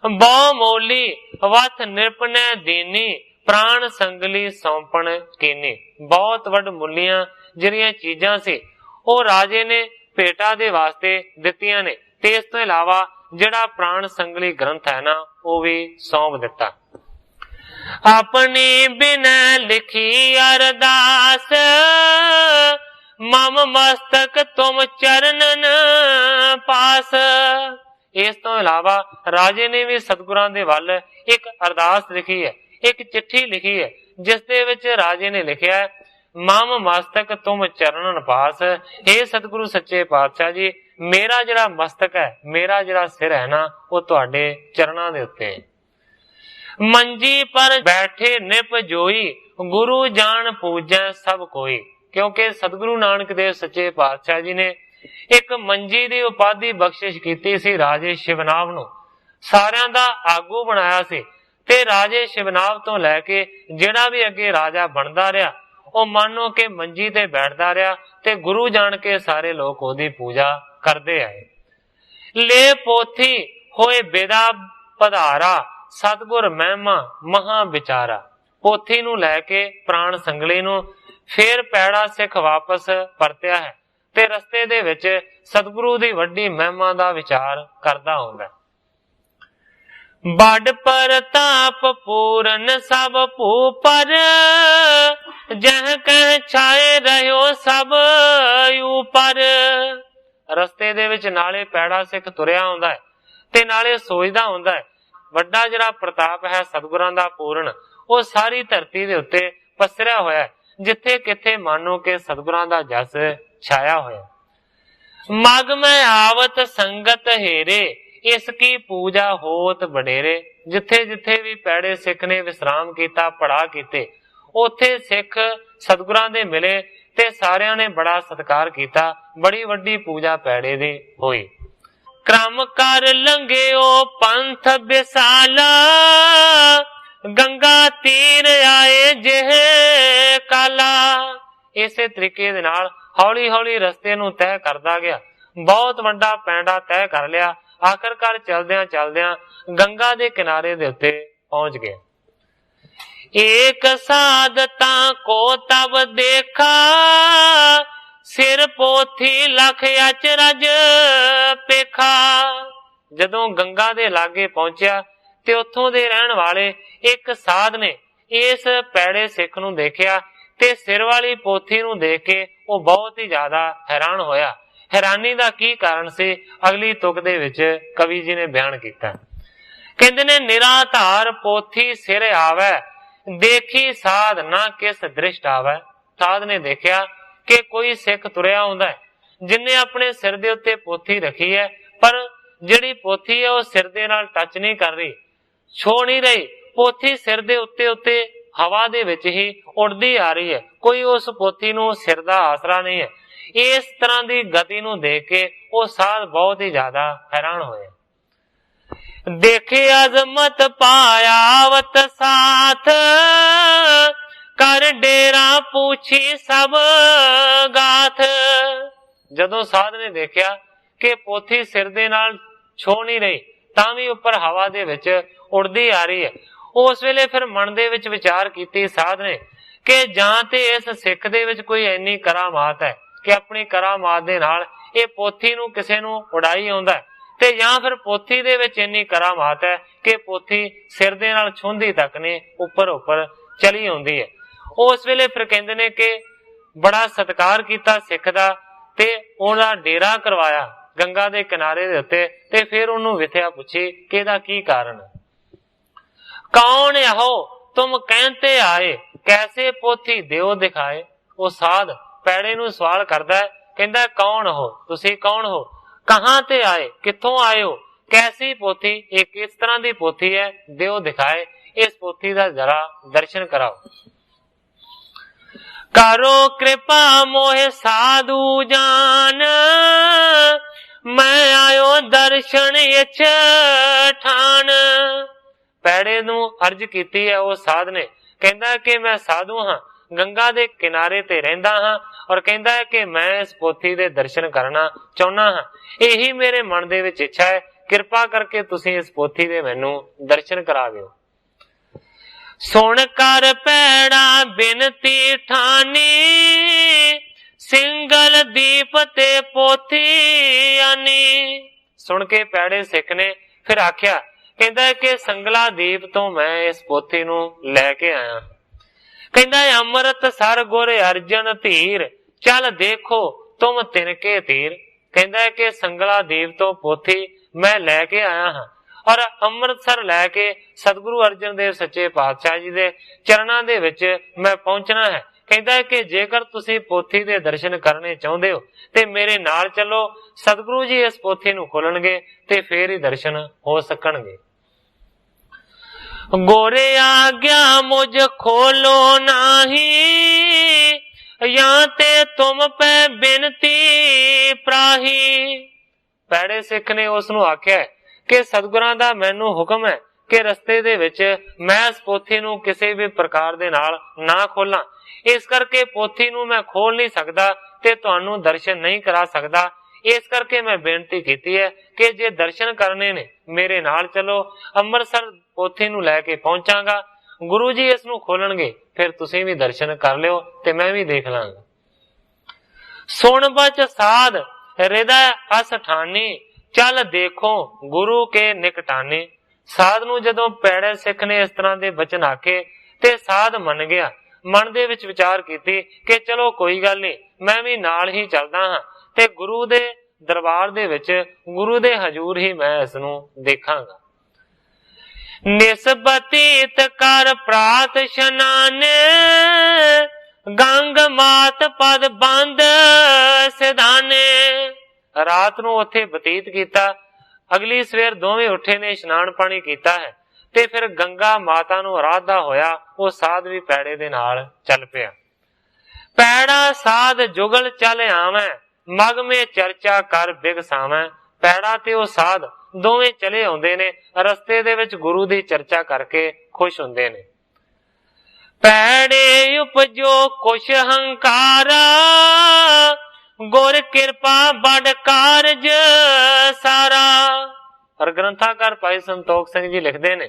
बहु मोली वथ निरपनै दीनी, प्राण संगली सौंपण कीनी। बहुत वड मुलियां जिहड़ियां चीजां सी ਉਹ राजे ने भेटा दे वास्ते दित्तियां ने ते इस तो इलावा जिहड़ा प्राण संगली ग्रंथ है ना वो भी सौंप दिता। अपनी बिन लिखी अरदास, मम मस्तक तुम चरणन पास। इस तो इलावा राजे ने भी सतगुरां दे वल एक अरदास लिखी है, एक चिट्ठी लिखी है, जिस दे विच राजे ने लिखिया है, मम मस्तक तुम चरणन पास। हे सतगुरु सच्चे पातशाह जी, मेरा जिहड़ा मस्तक है, मेरा जिहड़ा सिर है ना, वो तुहाडे चरणां दे उत्ते है। मंजी पर बैठे निप जोई, गुरु जान पूजै सब कोई। क्योंकि सतगुरु नानक देव सच्चे पातशाह जी ने एक मंजी दी उपाधि बख्शिश कीती सी राजे शिवनाव नूं, सारियां दा आगू बनाया सी ते राजे शिवनाव तो लैके जिहड़ा भी अगे राजा बनदा रहा ਉਹ मानो कि मंजी ते बैठदा रहा ते गुरु जान के सारे लोग ओदी पूजा करते आए। ले पोथी होए बेदा पधारा, सतगुर महिमा महा विचारा। पोथी नूं लैके प्राण संगली नूं फिर पैड़ा सिख वापस परतिया है ते रस्ते दे विच सतगुरु दी वड्डी महिमा दा विचार करदा हुंदा। बड़ परताप पूरन सब भूपर, जह कह छाए रहियो सब ऊपर। रस्ते दे विच नाले पैड़ा सिख तुरिया हुंदा है ते नाले सोचदा हुंदा है वड्डा जिहड़ा प्रताप है सतगुरां दा पूर्ण, वो सारी धरती दे उत्ते पसरिया होया है, जिथे किथे मानो कि सतगुरां दा जस छाया होया। मग में आवत संगत हेरे, इसकी पूजा होत बडेरे। जिथे जिथे भी पैड़े सिख ने विश्राम किया, पड़ा कीते, उथे सिख सतगुरां दे मिले ते सारियां ने बड़ा सत्कार किया, बड़ी वड्डी पूजा पैड़े दी होई। क्रम कर लंघियो पंथ विसाला, गंगा तीर आए जिह काला। इसे तरीके दे नाल हौली हौली रस्ते नूं तय करदा गया, बहुत वड्डा पैंडा तय कर लिया। आखिरकार चलदियां चलदियां गंगा दे किनारे दे उत्ते पहुंच गए। एक साधता को तब देखा, सिर पोथी लख अचरज पेखा। जदों गंगा दे लागे पहुंचिया ते उत्थों दे रहन वाले एक साध ने इस पैड़े सिख नूं देखिया ते सिर वाली पोथी नूं देख के वो बहुत ही ज्यादा हैरान होया। हैरानी दा की कारण से अगली तुक दे विच कवि जी ने बयान किया। कहंदे ने निराधार पोथी सिर आवे, देखी साध ना किस दृष्ट आवे। साध ने देखिया कि कोई सिख तुरिया हुंदा है जिन्हें अपने सिर दे उत्ते पोथी रखी है, पर जिहड़ी पोथी है वो सिर दे नाल टच नहीं कर रही, छो नहीं रही। पोथी सिर दे उत्ते उत्ते हवा दे विच ही उड़दी आ रही है, कोई उस पोथी नूं सिर दा आसरा नहीं है। इस तरह की गति नूं देख के वो साध बहुत ही ज्यादा हैरान होए। देखे अजमत पायावत साथ, कर डेरा पूछी सब गाथ। जदों साध ने देखा कि पोथी सिर दे नाल छो नहीं रही, तां भी उपर हवा दे विच उड़दी आ रही है, उस वेले फिर मन दे विच विचार कीती साध ने कि जां ते इस सिख दे विच कोई इन्नी करामात है कि अपनी करामात दे नाल ये पोथी नूं किसे नूं उड़ाई आउंदा है, ते जां फिर पोथी दे विच इन्नी करामात है कि पोथी सिर दे नाल छुंदी तक ने उपर उपर चली आउंदी है। उस वेले फिर कहंदे ने कि बड़ा सत्कार कीता सिख दा, ते ओहदा डेरा करवाया गंगा दे किनारे दे उत्ते, ते फिर ओहनूं विथया पुछी कि इहदा की कारण है। कौन हो तुम कहते आए, कैसे पोथी देओ दिखाए। वो साध पैड़े नूं सवाल करदा है, कहंदा कौन हो तुसी, कौन हो, कहां ते आए, कित्थों आए हो, कैसी पोथी, एक किस तरह की पोथी है, देओ दिखाए, इस पोथी दा जरा दर्शन कराओ। करो कृपा मोहे साधु जान, मैं आयो दर्शन इच ठान। पैड़े नूं अर्ज कीती है वो साध ने, कहंदा कि मैं साधु हां, गंगा दे किनारे ते रहिंदा हां, और कहंदा है कि मैं इस पोथी दे दर्शन करना चाहुंदा हां, यही मेरे मन दे विच इच्छा है, किरपा करके तुसीं इस पोथी दे मैनूं दर्शन करा दिओ। सुन कर पैड़ा बिनती ठानी, सिंगल दीप ते पोथी आनी। सुन के पैड़े सिख ने फिर आख्या, कहंदा कि संगला दीप तो मैं इस पोथी नूं लैके आया। कहंदा अमृत सर गुर अर्जन धीर, चल देखो तुम तिनके तीर। कहंदा कि संगला दीप तो पोथी मैं लैके आया हां, और अमृतसर लैके सतगुरु अर्जन देव सच्चे पातशाह जी दे चरणां दे विच मैं पहुंचना है। कहंदा कि जेकर तुसीं पोथी दे दर्शन करने चाहुंदे हो ते मेरे नाल चलो, सतगुरु जी इस पोथी नूं खोलणगे ते फिर ही दर्शन हो सकणगे। गोरे आज्ञा मुझ खोलो नाही, या ते तुम पे बिनती प्राही। पैड़े सिख ने उस नूं आख्या कि सतगुरां दा मैनू हुक्म है कि रस्ते दे विच मैं इस पोथी नूं किसी भी प्रकार दे नाल ना खोलां, इस करके पोथी नूं मैं खोल नहीं सकदा ते तुहानूं दर्शन नहीं करा सकदा। इस करके मैं बेनती कीती है कि जे दर्शन करने ने मेरे नाल चलो, अमृतसर पोथी नूं लैके पहुंचांगा, गुरु जी इस नूं खोलणगे, फिर तुसीं भी दर्शन कर लिओ ते मैं भी देख लांगा। सुन बच साध हृदय अस ठानी, चल देखो गुरु के निकटाने। साध नूं जदों पैड़े सिख ने इस तरह दे बचन आखे ते साध मन गया, मन दे विच विचार कीती कि चलो कोई गल नहीं, मैं भी नाल ही चलदा हां ते गुरु दे दरबार दे विच गुरु दे हजूर ही मैं इस नूं देखांगा। निस्बतीत कर प्रात शनाने, गंग मात पद बंद सिधाने। रात नूं उत्थे बतीत कीता, अगली सवेर दोवें उठे ने, इशनान पानी कीता है ते फिर गंगा माता नूं आराधदा होया वो साध भी पैड़े दे नाल चल पिया। पैड़ा साध जुगल चल आवे, मग में चर्चा कर बिगसावे। पैड़ा ते वो साध दोवें चले आउंदे ने, रस्ते दे विच गुरु दी चर्चा करके खुश हुंदे ने। पैड़े उपजो कुछ हंकारा, गुर किरपा बड़ कारज सारा। और ग्रंथाकार भाई संतोख सिंह जी लिखते ने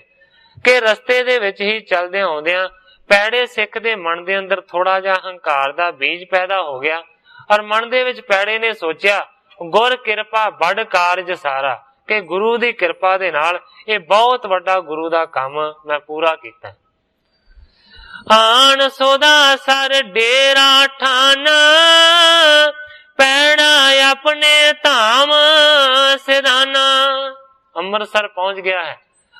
कि रस्ते दे विच ही चलदे आउंदियां पैड़े सिख दे मन दे अंदर थोड़ा जिहा हंकार दा बीज पैदा हो गया, और मन दे विच पैड़े ने सोचिया गुर किरपा बड़ कारज सारा, कि गुरु दी किरपा दे नाल ये बहुत वड्डा गुरु दा काम मैं पूरा कीता। आन सोदा सर डेरा ठाना, पैड़ा अपने धाम सिधाना। अमृतसर पहुंच गया है,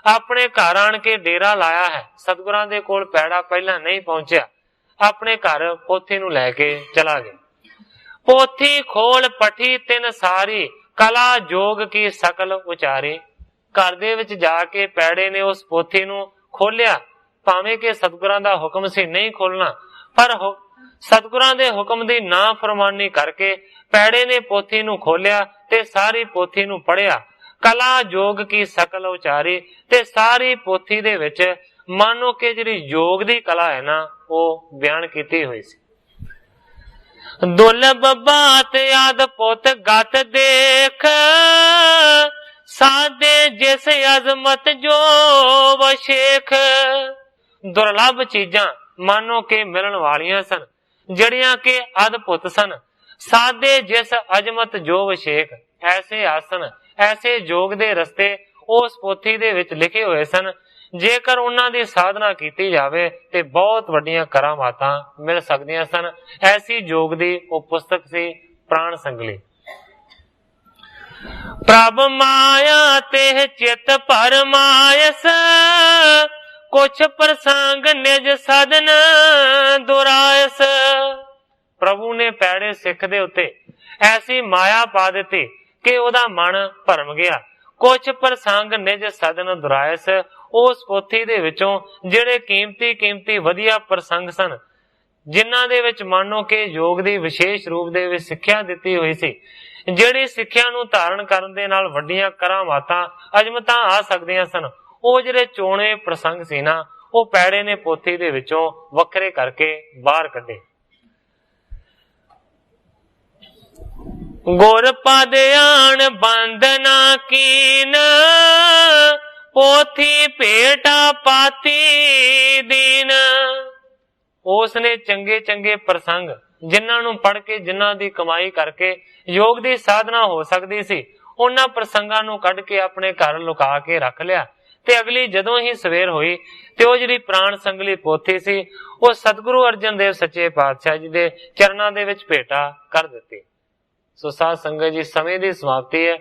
अपने घर आन के डेरा लाया है। सतगुरां दे कोल पैड़ा पहला नहीं पहुंचा, अपने घर पोथी नूं लैके चला गया। पोथी खोल पठी तिन सारी कला जोग की सकल उचारी। घर दे विच जाके पैड़े ने उस पोथी नूं खोलिया, भावें कि सतगुरां दा हुक्म सी नहीं खोलना, पर सतगुरां दे हुक्म दी ना फरमानी करके पैड़े ने पोथी नूं खोलिया ते सारी पोथी नूं पढ़िया। कला जोग की सकल उचारी, ते सारी पोथी दे विच मानो कि जिहड़ी योग दी कला है ना वो बयान कीती हुई सी। दुर्लभ बात याद पुत गत देख, साधे जिस अजमत जो वशेख। दुर्लभ चीजां मानो के मिलन वालियां सन, जड़ियां के अद्भुत सन। साधे जिस अजमत जो वशेख, ऐसे आसन ऐसे जोग दे रस्ते उस पोथी दे विच लिखे हुए सन। जेकर उन्हां दी साधना कीती जावे ते बहुत वड्डियां करामातां मिल सकदियां सन। ऐसी जोग दी वो पुस्तक सी प्राण संगली। प्रभ माया ते चित परमायस, कुछ प्रसंग निज सदन दुरायस। प्रभु ने पैड़े सिख दे उत्ते ऐसी माया पा दिती कि ओदा मन भरम गया। कुछ प्रसंग निज सदन दुरायस, उस पोथी दे विचों जिहड़े कीमती वधिया प्रसंग सन, जिन्हां दे विच मानो कि योग दी विशेष रूप दे विच सिੱਖਿਆ ਦਿੱਤੀ ਹੋਈ ਸੀ, ਜਿਹੜੀ ਸਿੱਖਿਆ ਨੂੰ ਧਾਰਨ ਕਰਨ ਦੇ ਨਾਲ ਵੱਡੀਆਂ ਕਰਾਮਾਤਾਂ ਅਜਮਤਾਂ ਆ ਸਕਦੀਆਂ ਸਨ, ਉਹ ਜਿਹੜੇ ਚੋਣੇ ਪ੍ਰਸੰਗ ਸੀ ਨਾ ਉਹ ਪੈੜੇ ਨੇ ਪੋਥੀ ਦੇ ਵਿੱਚੋਂ ਵੱਖਰੇ ਕਰਕੇ ਬਾਹਰ ਕੱਢੇ। गुर पद आन बंदना कीन, पोथी भेटा पाती दीन। उसने चंगे चंगे प्रसंग जिन्हां नूं पढ़ के जिन्हां दी कमाई करके योग दी साधना हो सकती सी, उन्हां प्रसंगां नूं कढ के अपने घर लुका के रख लिया। ते अगली जदों ही सवेर हुई ते ओह जिहड़ी प्राण संगली पोथी सी ओह सतगुरु अर्जन देव सच्चे पातशाह जी दे चरनां दे विच भेटा कर दित्ती। सो साध संगत जी, समय की समाप्ति है।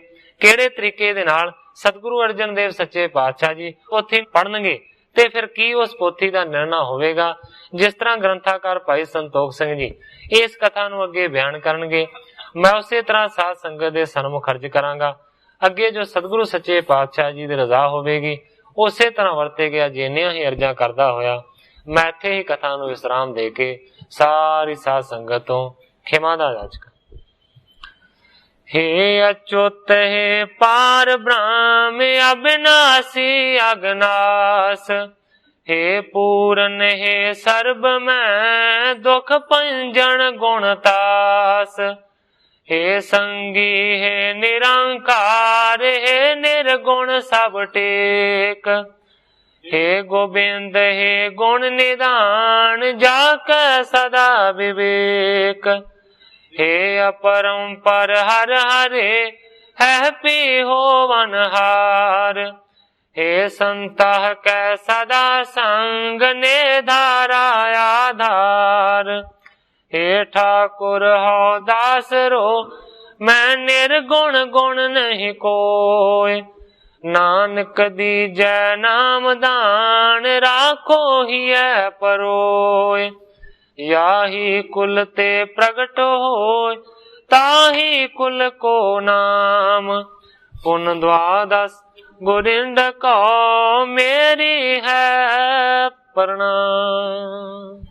किहड़े तरीके दे नाल सतगुरु अर्जन देव सच्चे पातशाह जी पोथी पढ़नगे ते फिर की उस पोथी का निर्णय होवेगा। जिस तरह ग्रंथाकार भाई संतोख सिंह जी इस कथा नूं अगे बयान करनगे, मैं उसे तरह साध संगत दे सन्मुख अर्ज करांगा। अगे जो सतगुरु सच्चे पातशाह जी दी रजा होवेगी उसे तरह वरते गया जिन्नियां ही अर्जां करदा होया मैं इत्थे ही कथा नूं विश्राम दे के सारी साध संगत तों खिमा दा याचक। हे अच्युत हे पार ब्रह्म अविनाशी अगनास, हे पूरन हे सर्ब में दुख पंजन गुणतास। हे संगी हे निरंकार, हे निर्गुण सब टेक। हे गोबिंद हे गुण निदान, जाके सदा विवेक। हे अपरंपर हर हरे, है पी होवनहार। हे संतह कै सदा संग, ने धारा आधार। हे ठाकुर हो दास रो, मैं निर्गुण गुण नहीं कोय। नानक दीजै नाम दान, राखो ही है परोय। याही कुल ते प्रगट होय, ताही कुल को नाम। पुन द्वादश गोरिंद को मेरी है प्रणाम।